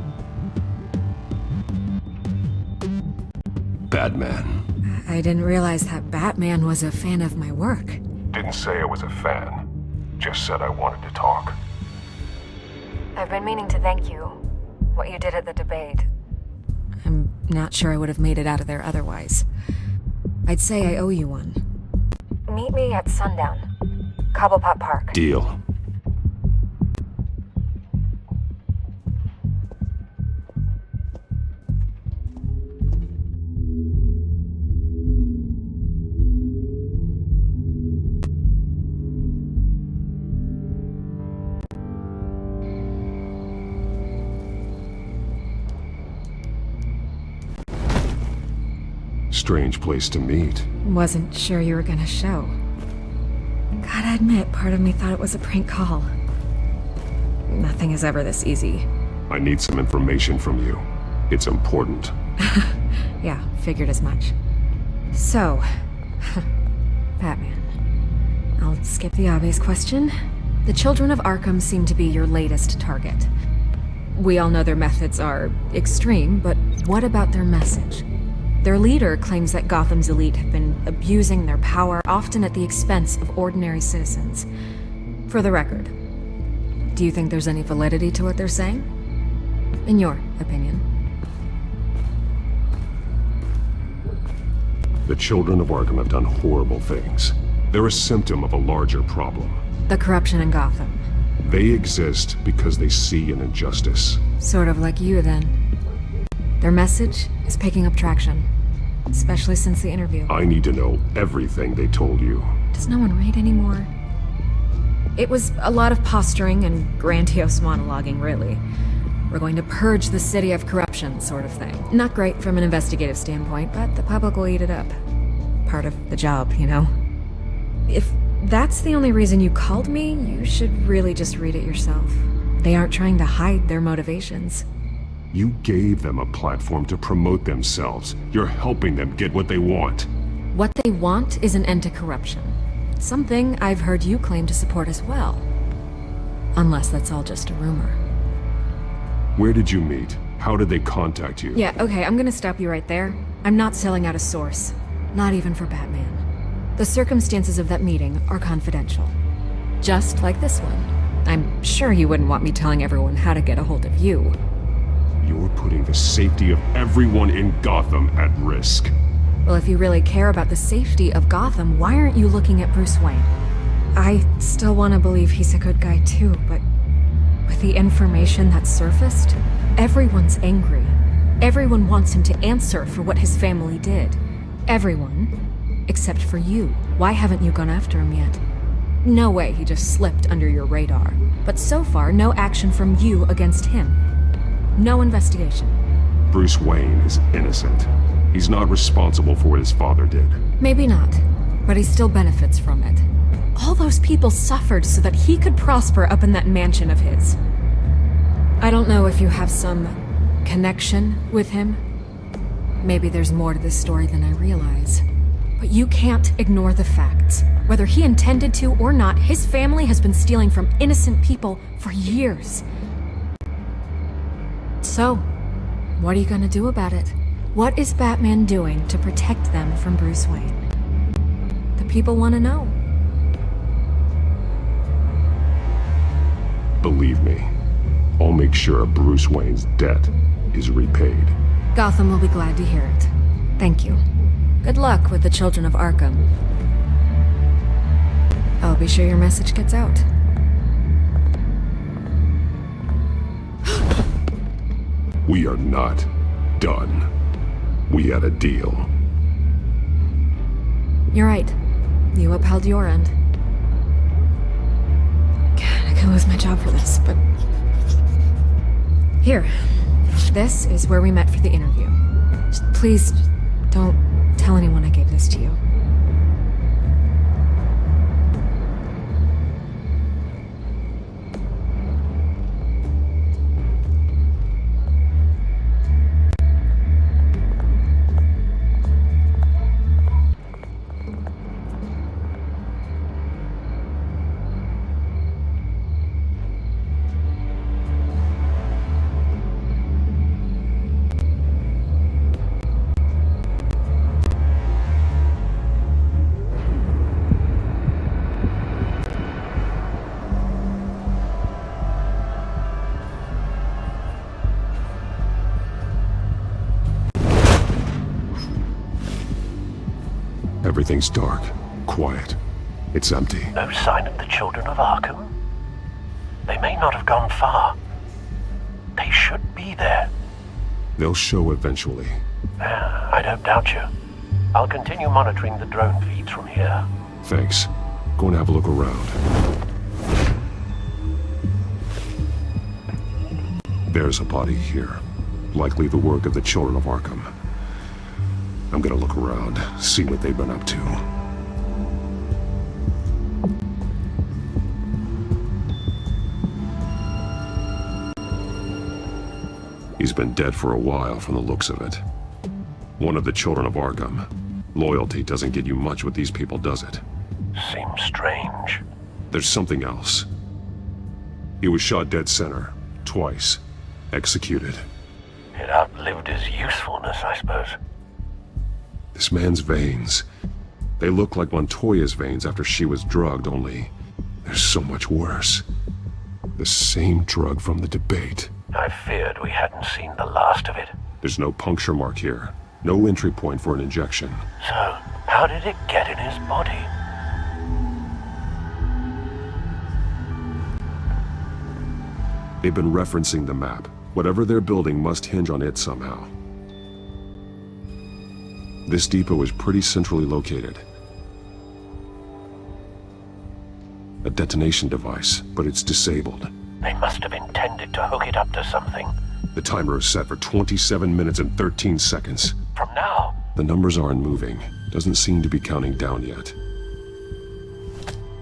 I didn't realize that Batman was a fan of my work. Didn't say I was a fan. Just said I wanted to talk. I've been meaning to thank you. What you did at the debate. I'm not sure I would have made it out of there otherwise. I'd say I owe you one. Meet me at sundown. Cobblepot Park. Deal. Strange place to meet. Wasn't sure you were gonna show. Gotta admit, part of me thought it was a prank call. Nothing is ever this easy. I need some information from you. It's important. Yeah, figured as much. So, Batman. I'll skip the obvious question. The children of Arkham seem to be your latest target. We all know their methods are extreme, but what about their message? Their leader claims that Gotham's elite have been abusing their power, often at the expense of ordinary citizens. For the record, do you think there's any validity to what they're saying? In your opinion? The children of Arkham have done horrible things. They're a symptom of a larger problem. The corruption in Gotham. They exist because they see an injustice. Sort of like you, then. Their message is picking up traction, especially since the interview. I need to know everything they told you. Does no one read anymore? It was a lot of posturing and grandiose monologuing, really. We're going to purge the city of corruption, sort of thing. Not great from an investigative standpoint, but the public will eat it up. Part of the job, you know? If that's the only reason you called me, you should really just read it yourself. They aren't trying to hide their motivations. You gave them a platform to promote themselves. You're helping them get what they want. What they want is an end to corruption. Something I've heard you claim to support as well. Unless that's all just a rumor. Where did you meet? How did they contact you? Yeah, okay, I'm gonna stop you right there. I'm not selling out a source. Not even for Batman. The circumstances of that meeting are confidential. Just like this one. I'm sure you wouldn't want me telling everyone how to get a hold of you. You're putting the safety of everyone in Gotham at risk. Well, if you really care about the safety of Gotham, why aren't you looking at Bruce Wayne? I still want to believe he's a good guy too, but with the information that surfaced, everyone's angry. Everyone wants him to answer for what his family did. Everyone, except for you. Why haven't you gone after him yet? No way he just slipped under your radar. But so far, no action from you against him. No investigation. Bruce Wayne is innocent. He's not responsible for what his father did. Maybe not, but he still benefits from it. All those people suffered so that he could prosper up in that mansion of his. I don't know if you have some connection with him. Maybe there's more to this story than I realize. But you can't ignore the facts. Whether he intended to or not, his family has been stealing from innocent people for years. So, what are you gonna do about it? What is Batman doing to protect them from Bruce Wayne? The people want to know. Believe me, I'll make sure Bruce Wayne's debt is repaid. Gotham will be glad to hear it. Thank you. Good luck with the children of Arkham. I'll be sure your message gets out. We are not done. We had a deal. You're right. You upheld your end. God, I could lose my job for this, but... Here. This is where we met for the interview. Just please, don't tell anyone I gave this to you. Everything's dark, quiet. It's empty. No sign of the children of Arkham? They may not have gone far. They should be there. They'll show eventually. I don't doubt you. I'll continue monitoring the drone feeds from here. Thanks. Go and have a look around. There's a body here. Likely the work of the children of Arkham. I'm gonna look around, see what they've been up to. He's been dead for a while from the looks of it. One of the children of Arkham. Loyalty doesn't get you much with these people, does it? Seems strange. There's something else. He was shot dead center, twice. Executed. It outlived his usefulness, I suppose. This man's veins. They look like Montoya's veins after she was drugged, only they're so much worse. The same drug from the debate. I feared we hadn't seen the last of it. There's no puncture mark here. No entry point for an injection. So, how did it get in his body? They've been referencing the map. Whatever they're building must hinge on it somehow. This depot is pretty centrally located. A detonation device, but it's disabled. They must have intended to hook it up to something. The timer is set for 27 minutes and 13 seconds. From now? The numbers aren't moving. Doesn't seem to be counting down yet.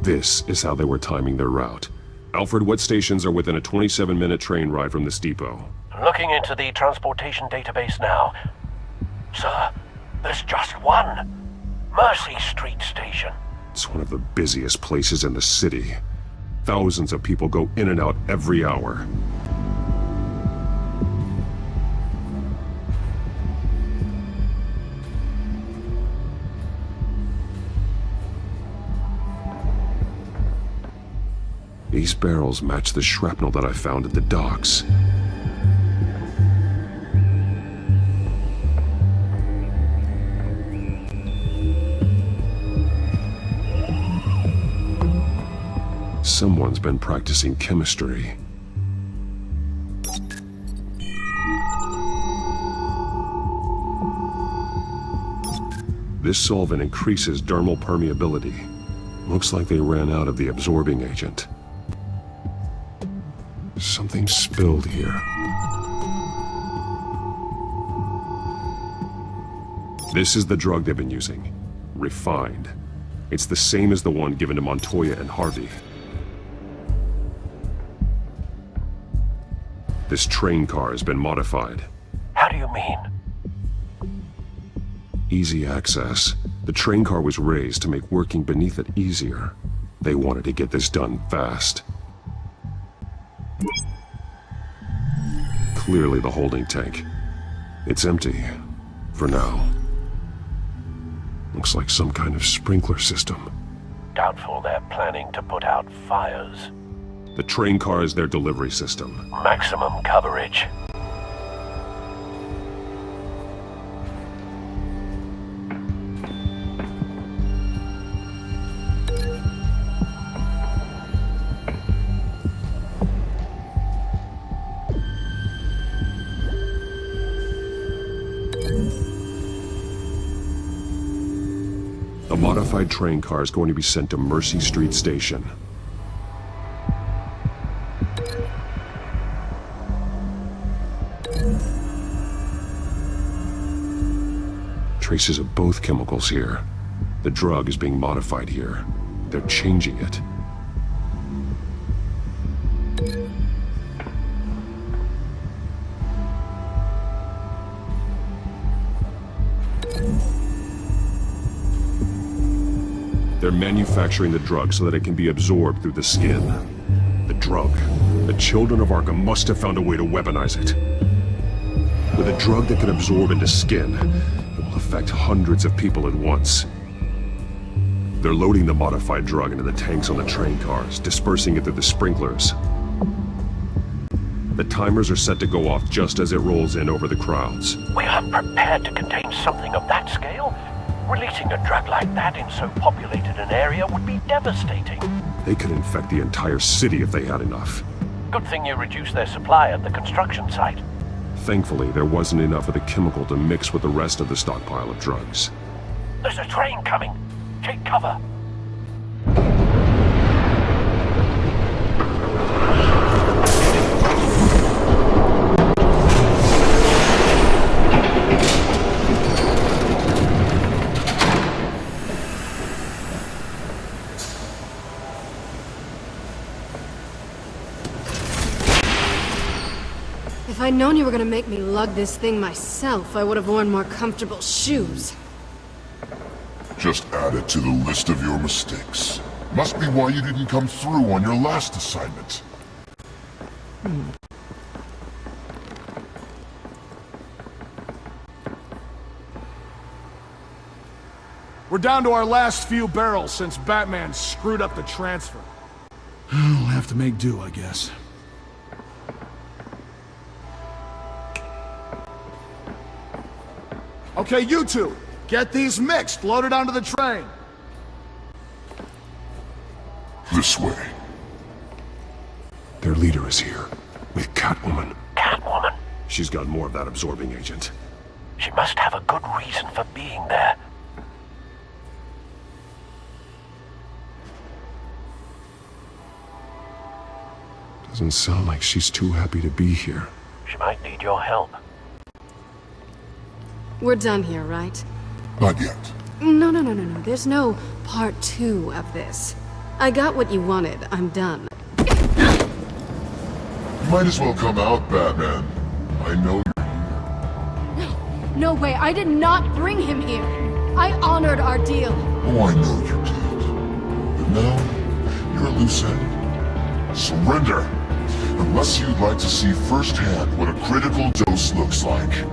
This is how they were timing their route. Alfred, what stations are within a 27-minute train ride from this depot? Looking into the transportation database now. Sir, there's just one. Mercy Street Station. It's one of the busiest places in the city. Thousands of people go in and out every hour. These barrels match the shrapnel that I found at the docks. Someone's been practicing chemistry. This solvent increases dermal permeability. Looks like they ran out of the absorbing agent. Something spilled here. This is the drug they've been using. Refined. It's the same as the one given to Montoya and Harvey. This train car has been modified. How do you mean? Easy access. The train car was raised to make working beneath it easier. They wanted to get this done fast. Clearly the holding tank. It's empty. For now. Looks like some kind of sprinkler system. Doubtful they're planning to put out fires. The train car is their delivery system. Maximum coverage. A modified train car is going to be sent to Mercy Street Station. Traces of both chemicals here. The drug is being modified here. They're changing it. They're manufacturing the drug so that it can be absorbed through the skin. The drug. The children of Arkham must have found a way to weaponize it. With a drug that can absorb into skin, it will affect hundreds of people at once. They're loading the modified drug into the tanks on the train cars, dispersing it through the sprinklers. The timers are set to go off just as it rolls in over the crowds. We are prepared to contain something of that scale? Releasing a drug like that in so populated an area would be devastating. They could infect the entire city if they had enough. Good thing you reduced their supply at the construction site. Thankfully, there wasn't enough of the chemical to mix with the rest of the stockpile of drugs. There's a train coming. Take cover. If I'd known you were gonna make me lug this thing myself, I would have worn more comfortable shoes. Just add it to the list of your mistakes. Must be why you didn't come through on your last assignment. We're down to our last few barrels since Batman screwed up the transfer. We'll have to make do, I guess. Okay, you two, get these mixed, loaded onto the train. This way. Their leader is here, with Catwoman. Catwoman? She's got more of that absorbing agent. She must have a good reason for being there. Doesn't sound like she's too happy to be here. She might need your help. We're done here, right? Not yet. No. There's no part 2 of this. I got what you wanted. I'm done. You might as well come out, Batman. I know you're... No way, I did not bring him here. I honored our deal. Oh, I know you did. But now, you're a loose end. Surrender! Unless you'd like to see firsthand what a critical dose looks like.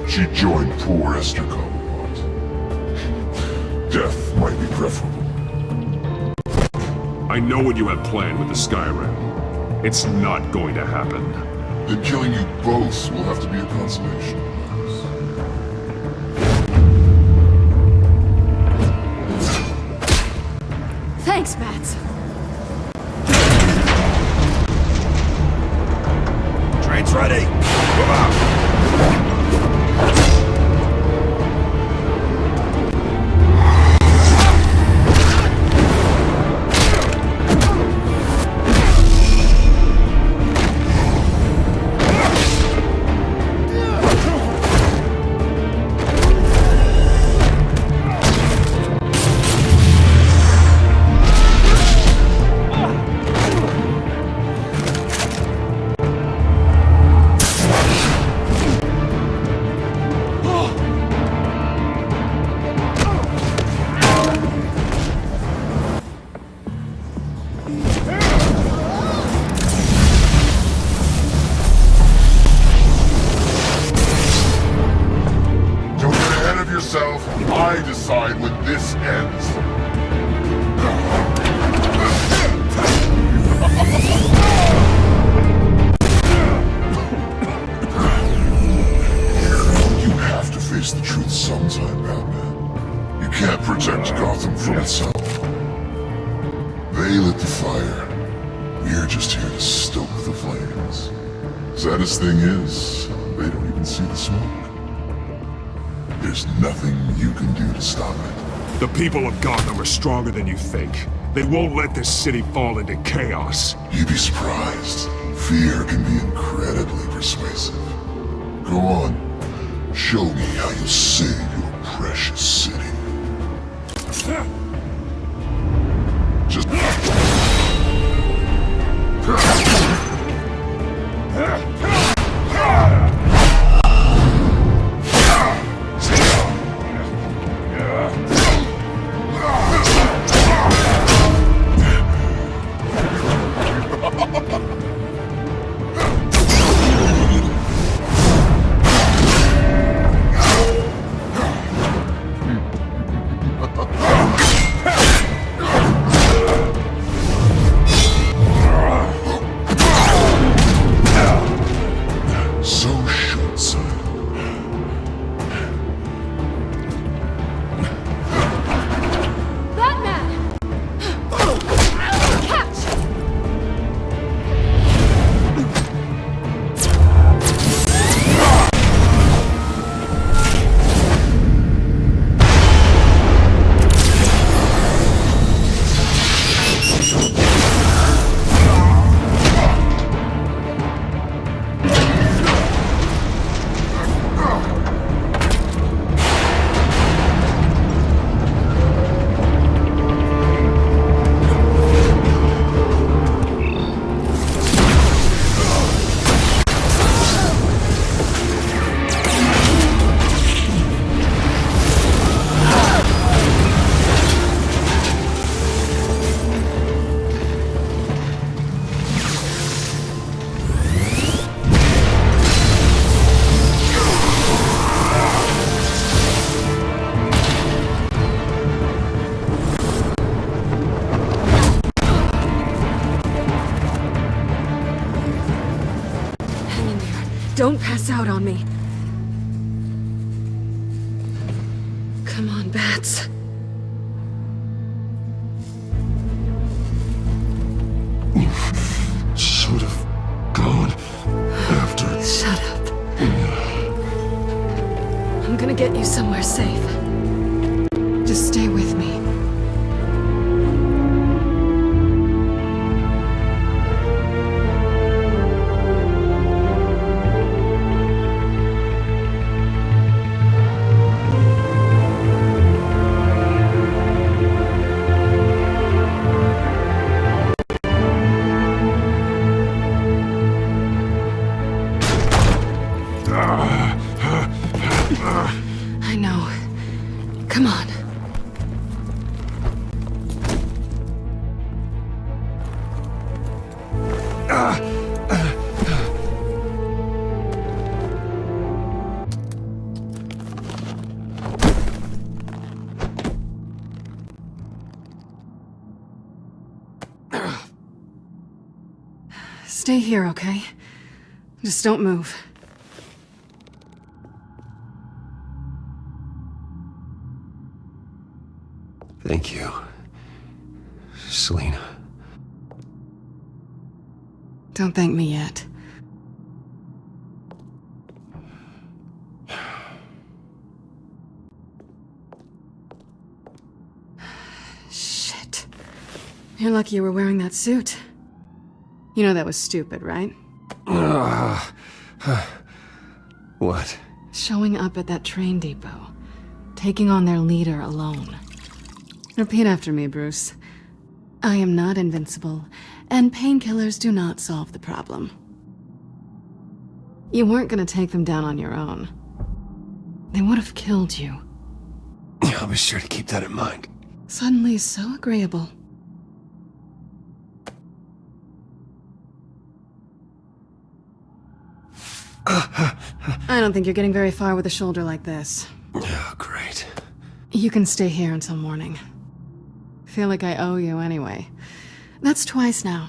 She joined poor Esther Cobblepot. Death might be preferable. I know what you had planned with the Skyrim. It's not going to happen. Then killing you both will have to be a consolation. Thanks, Matt. Train's ready! Move out! I decide when this ends. You have to face the truth sometime, Batman. You can't protect Gotham from itself. They lit the fire. We're just here to stoke the flames. Saddest thing is, they don't even see the smoke. There's nothing you can do to stop it. The people of Gotham are stronger than you think. They won't let this city fall into chaos. You'd be surprised. Fear can be incredibly persuasive. Go on. Show me how you save your precious city. Just... Don't pass out on me. Come on, Bats. Should have gone after. Shut up. I'm gonna get you somewhere safe. Just stay with me. I know. Come on. Stay here, okay? Just don't move. Thank you, Selina. Don't thank me yet. Shit. You're lucky you were wearing that suit. You know that was stupid, right? What? Showing up at that train depot. Taking on their leader alone. Repeat after me, Bruce. I am not invincible, and painkillers do not solve the problem. You weren't gonna take them down on your own. They would have killed you. I'll be sure to keep that in mind. Suddenly so agreeable. I don't think you're getting very far with a shoulder like this. Oh, great. You can stay here until morning. Feel like I owe you anyway. That's twice now.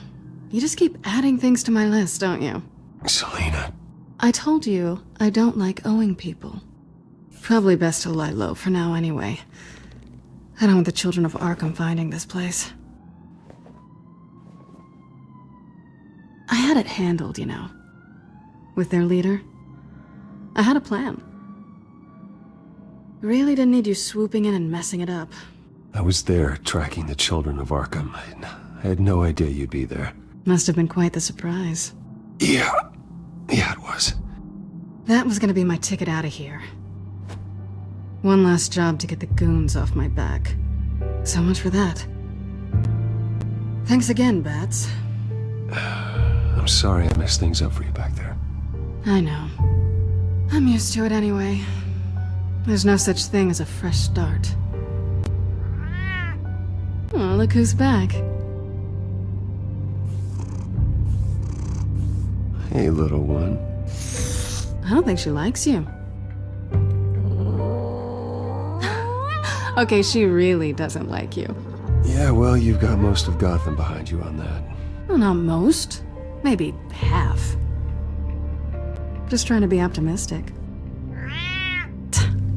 You just keep adding things to my list, don't you? Selina. I told you I don't like owing people. Probably best to lie low for now anyway. I don't want the children of Arkham finding this place. I had it handled, you know. With their leader. I had a plan. Really didn't need you swooping in and messing it up. I was there tracking the children of Arkham. I had no idea you'd be there. Must have been quite the surprise. Yeah, it was. That was gonna be my ticket out of here. One last job to get the goons off my back. So much for that. Thanks again, Bats. I'm sorry I messed things up for you back there. I know. I'm used to it anyway. There's no such thing as a fresh start. Oh, look who's back. Hey, little one. I don't think she likes you. Okay, she really doesn't like you. Yeah, well, you've got most of Gotham behind you on that. Well, not most. Maybe half. Just trying to be optimistic.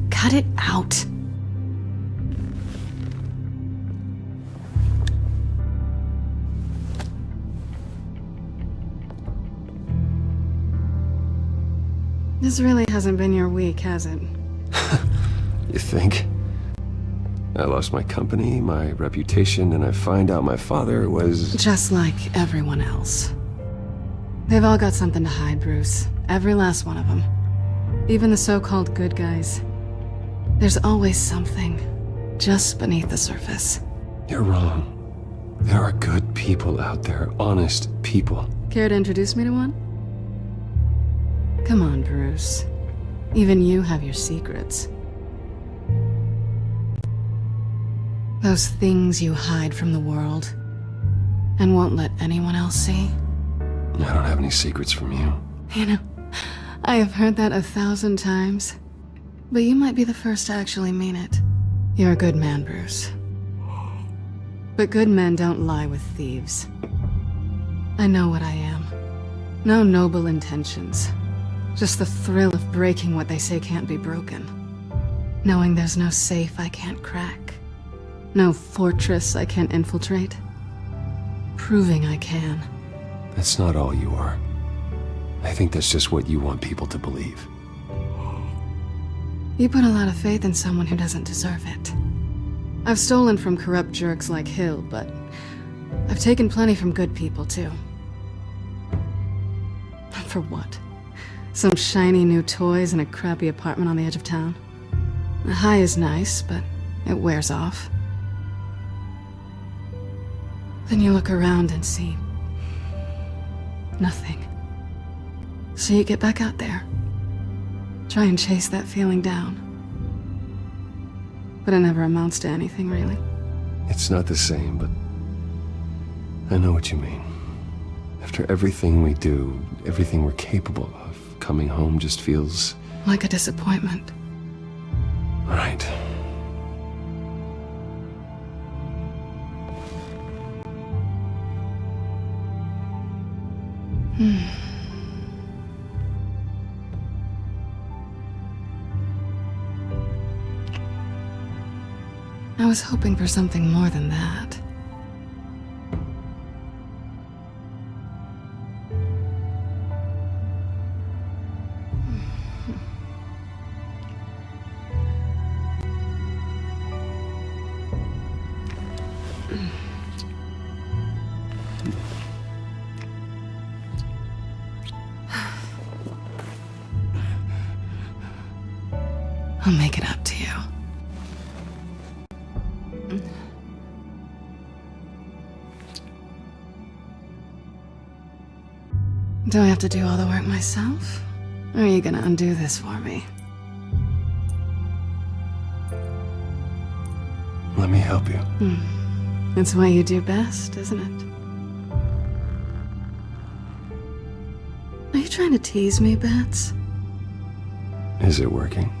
Cut it out. This really hasn't been your week, has it? You think? I lost my company, my reputation, and I find out my father was... Just like everyone else. They've all got something to hide, Bruce. Every last one of them. Even the so-called good guys. There's always something just beneath the surface. You're wrong. There are good people out there, honest people. Care to introduce me to one? Come on, Bruce. Even you have your secrets. Those things you hide from the world and won't let anyone else see. I don't have any secrets from you. You know, I have heard that 1,000 times, but you might be the first to actually mean it. You're a good man, Bruce. But good men don't lie with thieves. I know what I am. No noble intentions. Just the thrill of breaking what they say can't be broken. Knowing there's no safe I can't crack. No fortress I can't infiltrate. Proving I can. That's not all you are. I think that's just what you want people to believe. You put a lot of faith in someone who doesn't deserve it. I've stolen from corrupt jerks like Hill, but I've taken plenty from good people, too. For what? Some shiny new toys in a crappy apartment on the edge of town? The high is nice, but it wears off. Then you look around and see nothing. So you get back out there. Try and chase that feeling down. But it never amounts to anything, really. It's not the same, but I know what you mean. After everything we do, everything we're capable of, coming home just feels... like a disappointment. Right. I was hoping for something more than that. I'll make it up to you. Do I have to do all the work myself? Or are you gonna undo this for me? Let me help you. It's what you do best, isn't it? Are you trying to tease me, Bats? Is it working?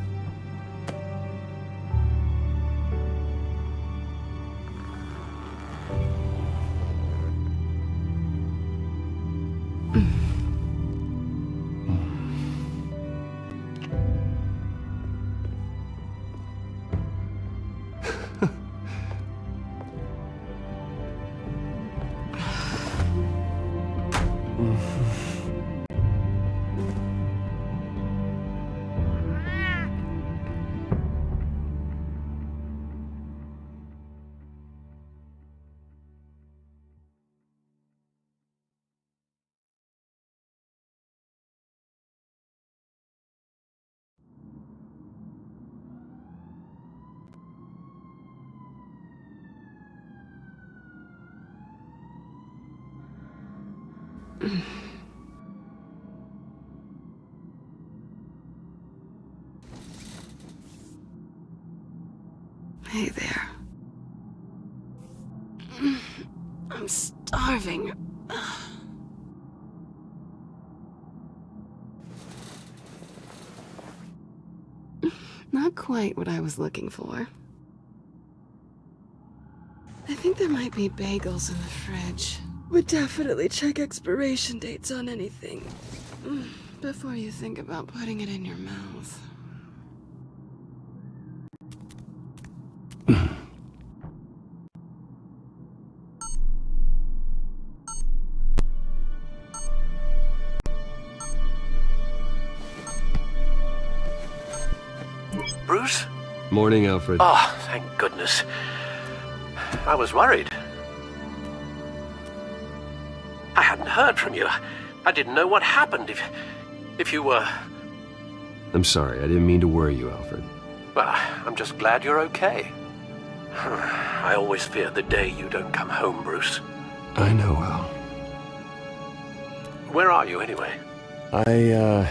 Hey there. I'm starving. Not quite what I was looking for. I think there might be bagels in the fridge. Would definitely check expiration dates on anything before you think about putting it in your mouth. Bruce? Morning, Alfred. Oh, thank goodness. I was worried. I hadn't heard from you. I didn't know what happened if you were... I'm sorry, I didn't mean to worry you, Alfred. Well, I'm just glad you're okay. I always fear the day you don't come home, Bruce. I know, Al. Where are you, anyway? I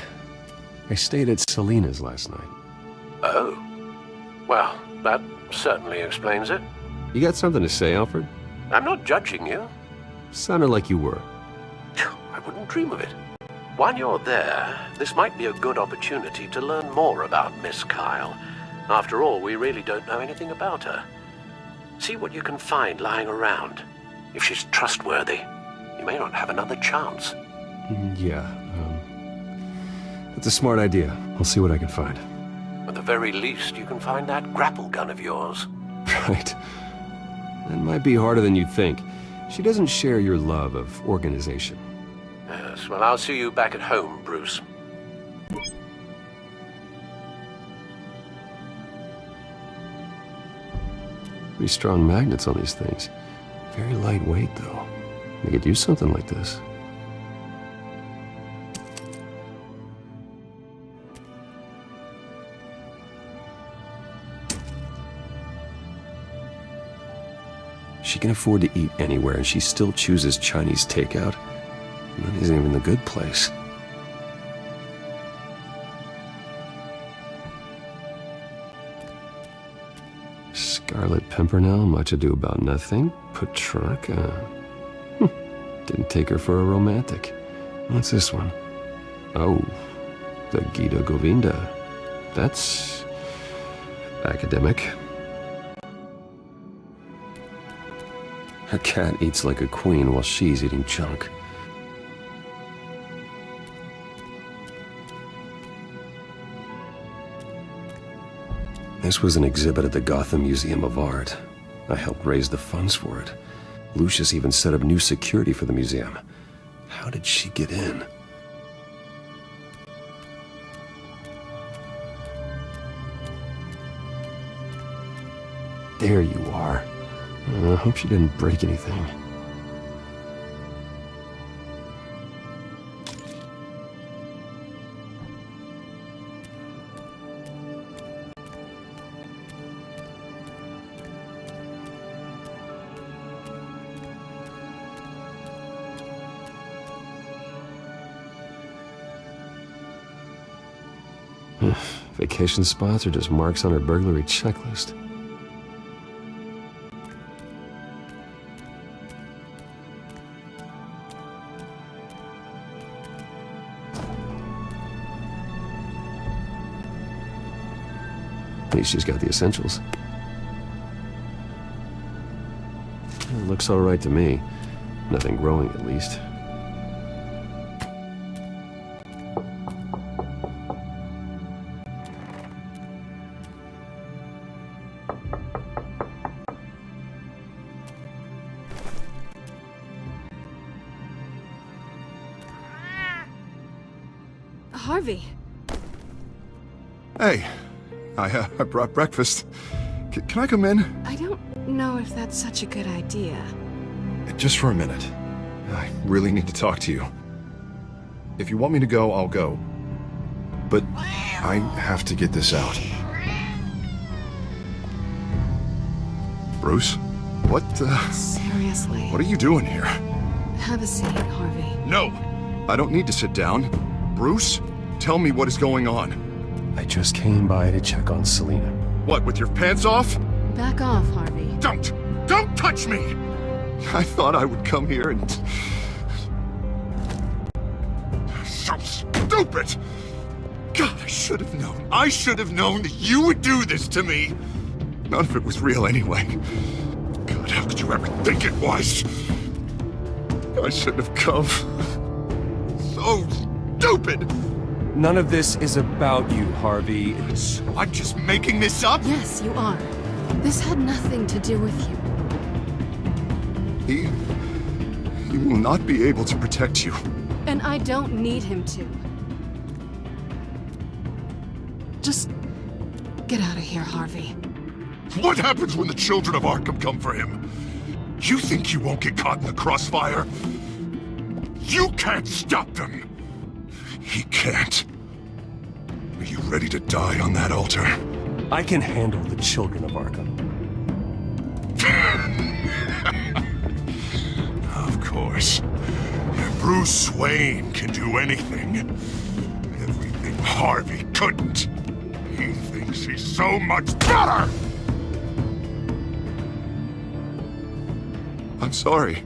stayed at Selena's last night. Oh. Well, that certainly explains it. You got something to say, Alfred? I'm not judging you. Sounded like you were. I wouldn't dream of it. While you're there, this might be a good opportunity to learn more about Miss Kyle. After all, we really don't know anything about her. See what you can find lying around. If she's trustworthy, you may not have another chance. Yeah, It's a smart idea. I'll see what I can find. At the very least, you can find that grapple gun of yours. Right. That might be harder than you'd think. She doesn't share your love of organization. Yes, well, I'll see you back at home, Bruce. Pretty strong magnets on these things. Very lightweight, though. They could use something like this. She can afford to eat anywhere, and she still chooses Chinese takeout. And that isn't even the good place. Scarlet Pimpernel, Much Ado About Nothing, Petrarca. Didn't take her for a romantic. What's this one? Oh, the Gita Govinda. That's academic. Her cat eats like a queen while she's eating junk. This was an exhibit at the Gotham Museum of Art. I helped raise the funds for it. Lucius even set up new security for the museum. How did she get in? There you are. I hope she didn't break anything. Vacation spots are just marks on her burglary checklist. At least she's got the essentials. It looks all right to me. Nothing growing, at least. Harvey. Hey, I brought breakfast. Can I come in? I don't know if that's such a good idea. Just for a minute. I really need to talk to you. If you want me to go, I'll go. But I have to get this out. Bruce? What, Seriously. What are you doing here? Have a seat, Harvey. No! I don't need to sit down. Bruce, tell me what is going on. I just came by to check on Selina. What, with your pants off? Back off, Harvey. Don't touch me! I thought I would come here and... So stupid! God, I should have known. I should have known that you would do this to me. None of it was real anyway. God, how could you ever think it was? I shouldn't have come. So stupid! None of this is about you, Harvey. I'm just making this up? Yes, you are. This had nothing to do with you. He will not be able to protect you. And I don't need him to. Just get out of here, Harvey. What happens when the children of Arkham come for him? You think you won't get caught in the crossfire? You can't stop them! He can't. Are you ready to die on that altar? I can handle the children of Arkham. Of course. If Bruce Wayne can do anything, everything Harvey couldn't. He thinks he's so much better! I'm sorry.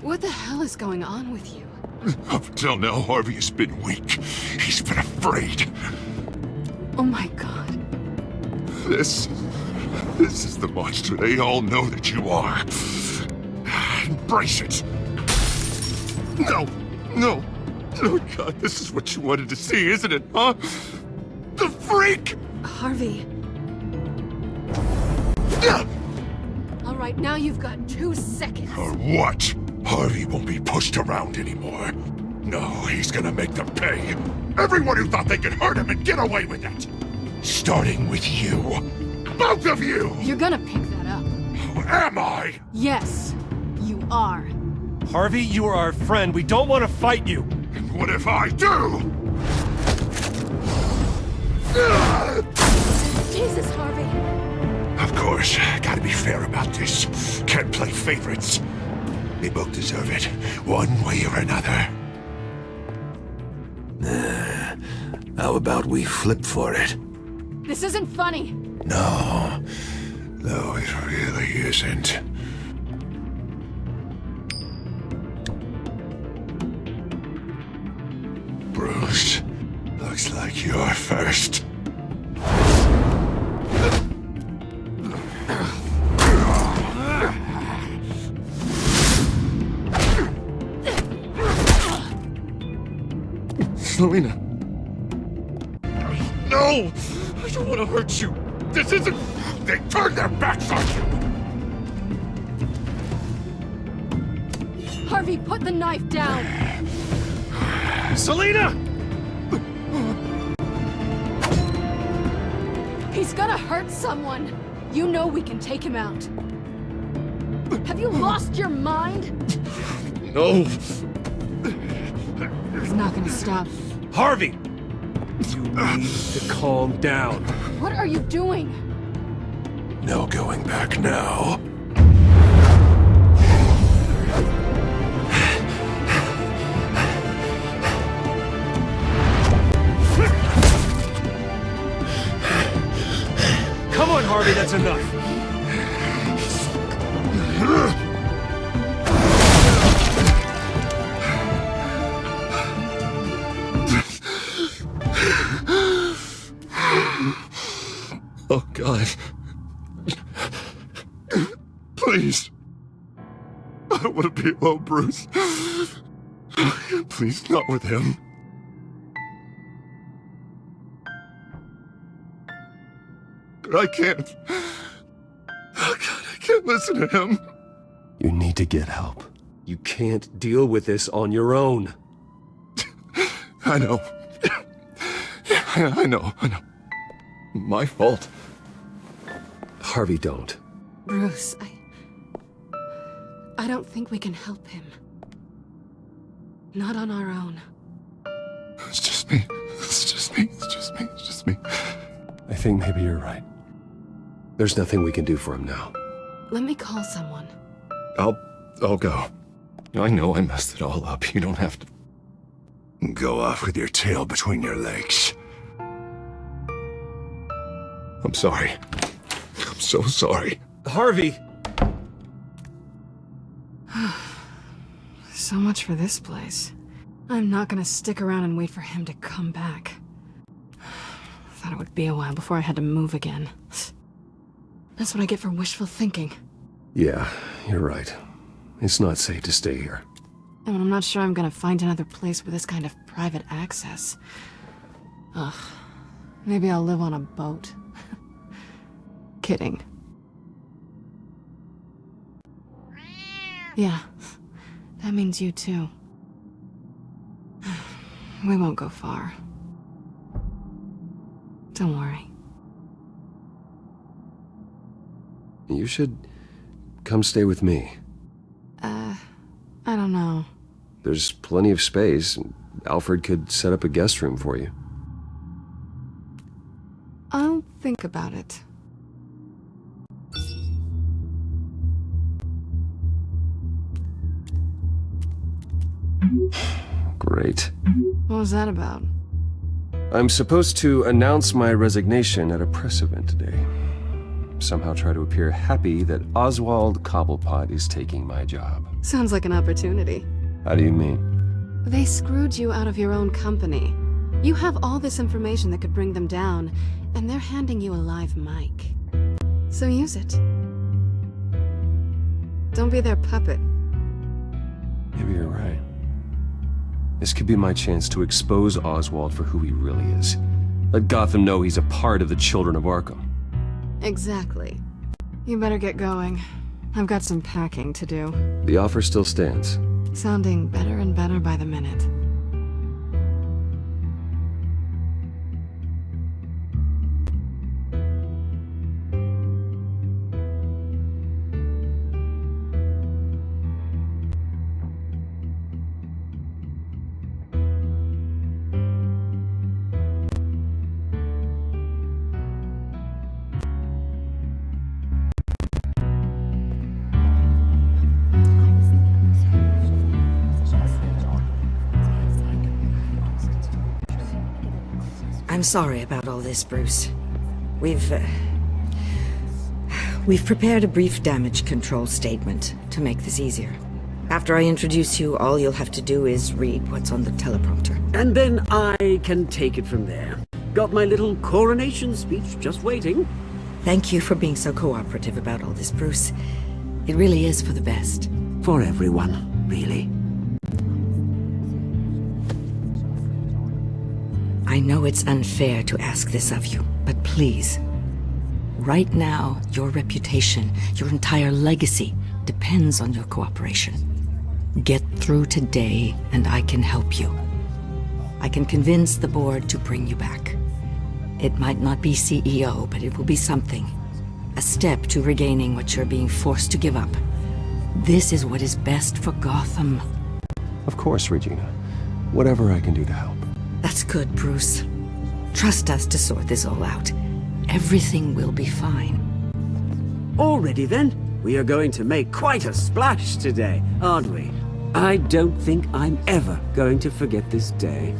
What the hell is going on with you? Up until now, Harvey has been weak. He's been afraid. Oh my God. This is the monster they all know that you are. Embrace it. No, Oh God, this is what you wanted to see, isn't it, huh? The freak! Harvey. All right, now you've got 2 seconds. Or what? Harvey won't be pushed around anymore. No, he's gonna make them pay. Everyone who thought they could hurt him and get away with it. Starting with you. Both of you! You're gonna pick that up. Am I? Yes, you are. Harvey, you are our friend. We don't want to fight you. And what if I do? Jesus, Harvey. Of course, gotta be fair about this. Can't play favorites. They both deserve it, one way or another. How about we flip for it? This isn't funny. No, it really isn't. Bruce, looks like you're first. Selena. No! I don't want to hurt you. This isn't... They turned their backs on you! Harvey, put the knife down. Selena! He's gonna hurt someone. You know we can take him out. Have you lost your mind? No. He's not gonna stop. Harvey! You need to calm down. What are you doing? No going back now. Come on, Harvey, that's enough. Oh, God. Please. I don't want to be alone, Bruce. Please, not with him. I can't. Oh, God, I can't listen to him. You need to get help. You can't deal with this on your own. I know. I know. My fault. Harvey, don't. Bruce, I don't think we can help him. Not on our own. It's just me. I think maybe you're right. There's nothing we can do for him now. Let me call someone. I'll go. I know I messed it all up. You don't have to go off with your tail between your legs. I'm sorry. I'm so sorry. Harvey! So much for this place. I'm not gonna stick around and wait for him to come back. Thought it would be a while before I had to move again. That's what I get for wishful thinking. Yeah, you're right. It's not safe to stay here. And I'm not sure I'm gonna find another place with this kind of private access. Ugh. Maybe I'll live on a boat. Kidding. Yeah, that means you too. We won't go far. Don't worry. You should come stay with me. I don't know. There's plenty of space. Alfred could set up a guest room for you. I'll think about it. Great. What was that about? I'm supposed to announce my resignation at a press event today. Somehow try to appear happy that Oswald Cobblepot is taking my job. Sounds like an opportunity. How do you mean? They screwed you out of your own company. You have all this information that could bring them down, and they're handing you a live mic. So use it. Don't be their puppet. Maybe you're right. This could be my chance to expose Oswald for who he really is. Let Gotham know he's a part of the Children of Arkham. Exactly. You better get going. I've got some packing to do. The offer still stands. Sounding better and better by the minute. I'm sorry about all this, Bruce. We've prepared a brief damage control statement to make this easier. After I introduce you, all you'll have to do is read what's on the teleprompter. And then I can take it from there. Got my little coronation speech just waiting. Thank you for being so cooperative about all this, Bruce. It really is for the best. For everyone, really. I know it's unfair to ask this of you, but please. Right now, your reputation, your entire legacy, depends on your cooperation. Get through today, and I can help you. I can convince the board to bring you back. It might not be CEO, but it will be something. A step to regaining what you're being forced to give up. This is what is best for Gotham. Of course, Regina. Whatever I can do to help. That's good, Bruce. Trust us to sort this all out. Everything will be fine. Already then, we are going to make quite a splash today, aren't we? I don't think I'm ever going to forget this day.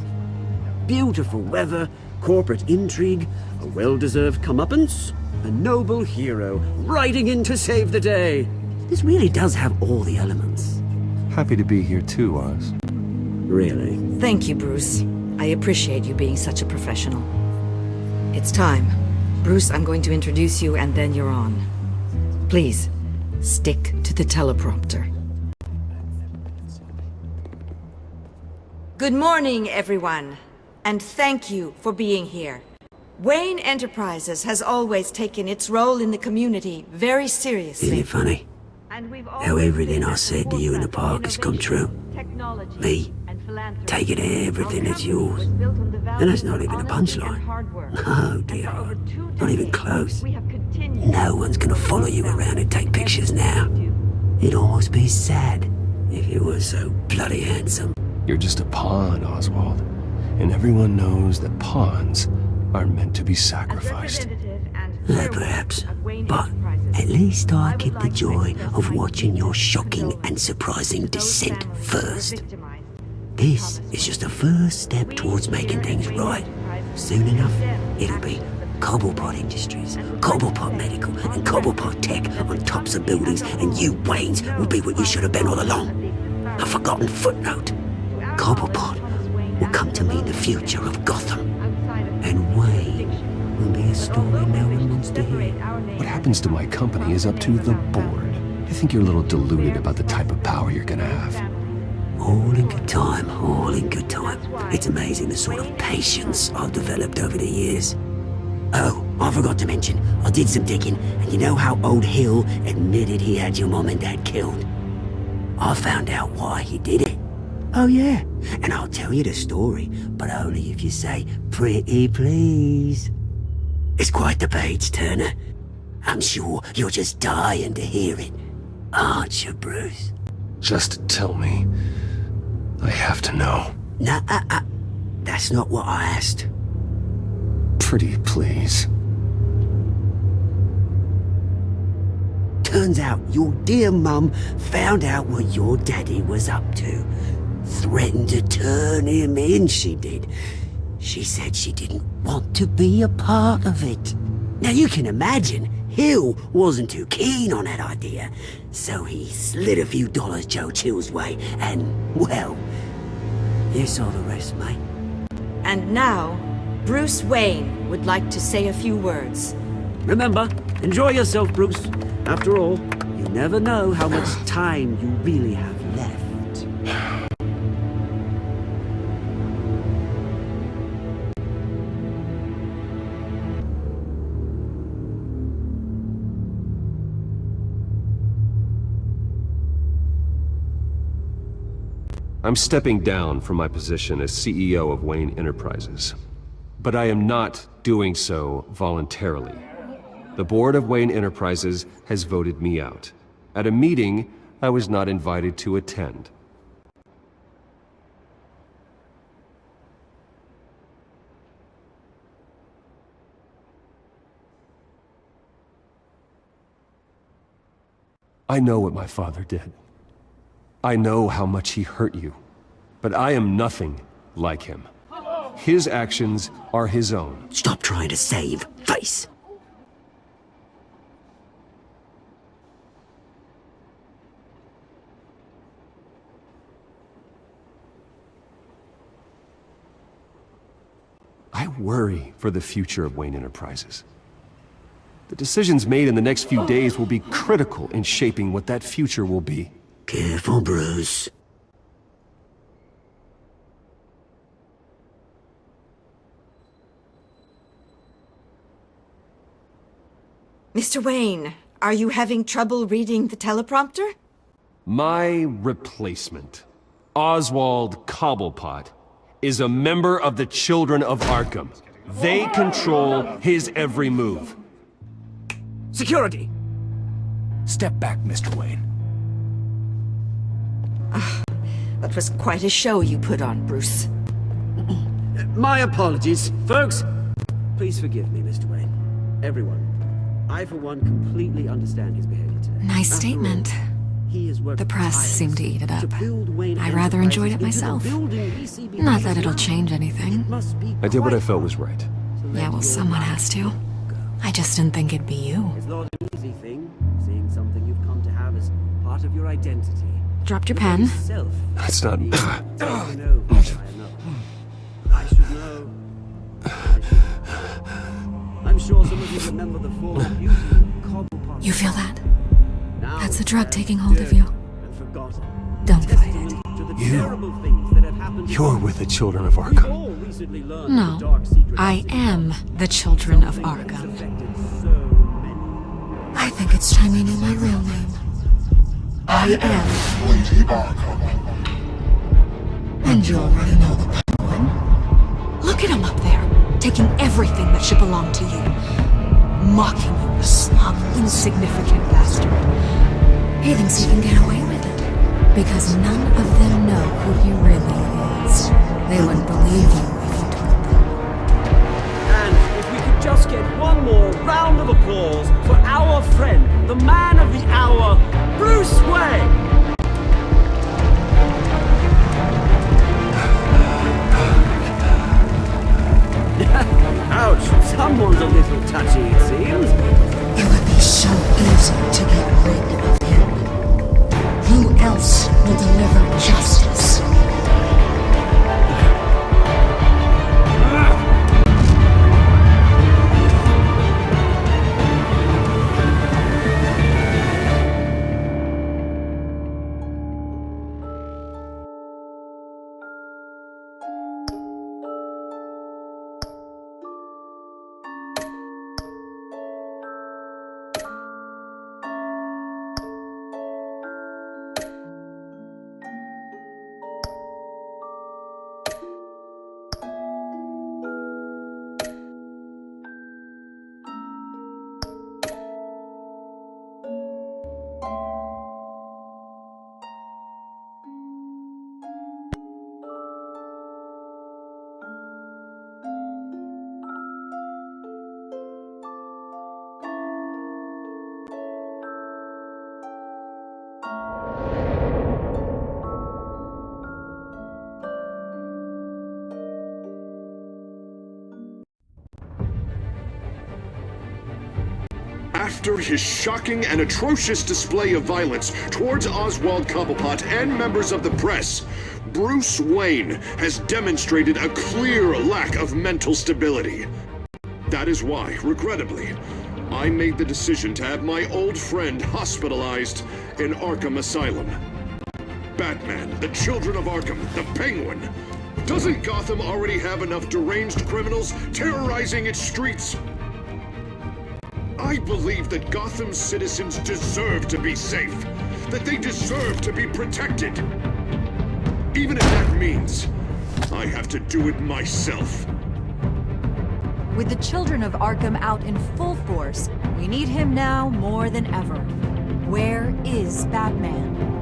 Beautiful weather, corporate intrigue, a well-deserved comeuppance, a noble hero riding in to save the day. This really does have all the elements. Happy to be here too, Oz. Really? Thank you, Bruce. I appreciate you being such a professional. It's time. Bruce, I'm going to introduce you and then you're on. Please, stick to the teleprompter. Good morning, everyone. And thank you for being here. Wayne Enterprises has always taken its role in the community very seriously. Isn't it funny? How everything I said to you in the park has come true. Me, taking everything that's yours. And that's not even a punchline. No, dear. Not even close. No one's gonna follow you around and take pictures now. It'd almost be sad if you were so bloody handsome. You're just a pawn, Oswald. And everyone knows that pawns are meant to be sacrificed. Perhaps. But at least I get the joy of watching your shocking and surprising descent first. This is just a first step towards making things right. Soon enough, it'll be Cobblepot Industries, Cobblepot Medical, and Cobblepot Tech on tops of buildings, and you, Waynes, will be what you should have been all along. A forgotten footnote. Cobblepot will come to mean the future of Gotham. And Wayne will be a story no one wants to hear. What happens to my company is up to the board. I think you're a little deluded about the type of power you're gonna have. All in good time, all in good time. It's amazing the sort of patience I've developed over the years. Oh, I forgot to mention, I did some digging, and you know how old Hill admitted he had your mom and dad killed? I found out why he did it. Oh yeah, and I'll tell you the story, but only if you say, pretty please. It's quite the page turner. I'm sure you're just dying to hear it, aren't you, Bruce? Just tell me. I have to know. Nah, that's not what I asked. Pretty please. Turns out your dear mum found out what your daddy was up to. Threatened to turn him in, she did. She said she didn't want to be a part of it. Now you can imagine, Hill wasn't too keen on that idea. So he slid a few dollars Joe Chill's way, and, well, you saw the rest, mate. And now, Bruce Wayne would like to say a few words. Remember, enjoy yourself, Bruce. After all, you never know how much time you really have left. I'm stepping down from my position as CEO of Wayne Enterprises. But I am not doing so voluntarily. The board of Wayne Enterprises has voted me out, at a meeting I was not invited to attend. I know what my father did. I know how much he hurt you. But I am nothing like him. His actions are his own. Stop trying to save face. I worry for the future of Wayne Enterprises. The decisions made in the next few days will be critical in shaping what that future will be. Careful, Bruce. Mr. Wayne, are you having trouble reading the teleprompter? My replacement, Oswald Cobblepot, is a member of the Children of Arkham. They control his every move. Security! Step back, Mr. Wayne. That was quite a show you put on, Bruce. My apologies. Folks, please forgive me, Mr. Wayne. Everyone. I, for one, completely understand his behavior today. Nice statement. The press seemed to eat it up. I rather enjoyed it myself. Not that it'll change anything. I did what I felt was right. Yeah, well, someone has to. I just didn't think it'd be you. It's not an easy thing, seeing something you've come to have as part of your identity. Dropped your pen? That's not... I should know. I'm sure some of you remember the former beauty of Cobblepot. You feel that? That's the drug taking hold of you. Don't fight it. You're with the Children of Arkham. No, I am the Children of Arkham. I think it's time you knew my real name. I am Lady Arkham. And you already know the Penguin. Look at him up there, taking everything that should belong to you. Mocking you, you smug, insignificant bastard. He thinks he can get away with it, because none of them know who he really is. They wouldn't believe you if you told them. And if we could just get one more round of applause for our friend, the man of the hour, Bruce Wayne! Ouch, someone's a little touchy, it seems. It would be so easy to get rid of him. Who else will deliver justice? After his shocking and atrocious display of violence towards Oswald Cobblepot and members of the press, Bruce Wayne has demonstrated a clear lack of mental stability. That is why, regrettably, I made the decision to have my old friend hospitalized in Arkham Asylum. Batman, the Children of Arkham, the Penguin. Doesn't Gotham already have enough deranged criminals terrorizing its streets? I believe that Gotham's citizens deserve to be safe, that they deserve to be protected. Even if that means I have to do it myself. With the children of Arkham out in full force, we need him now more than ever. Where is Batman?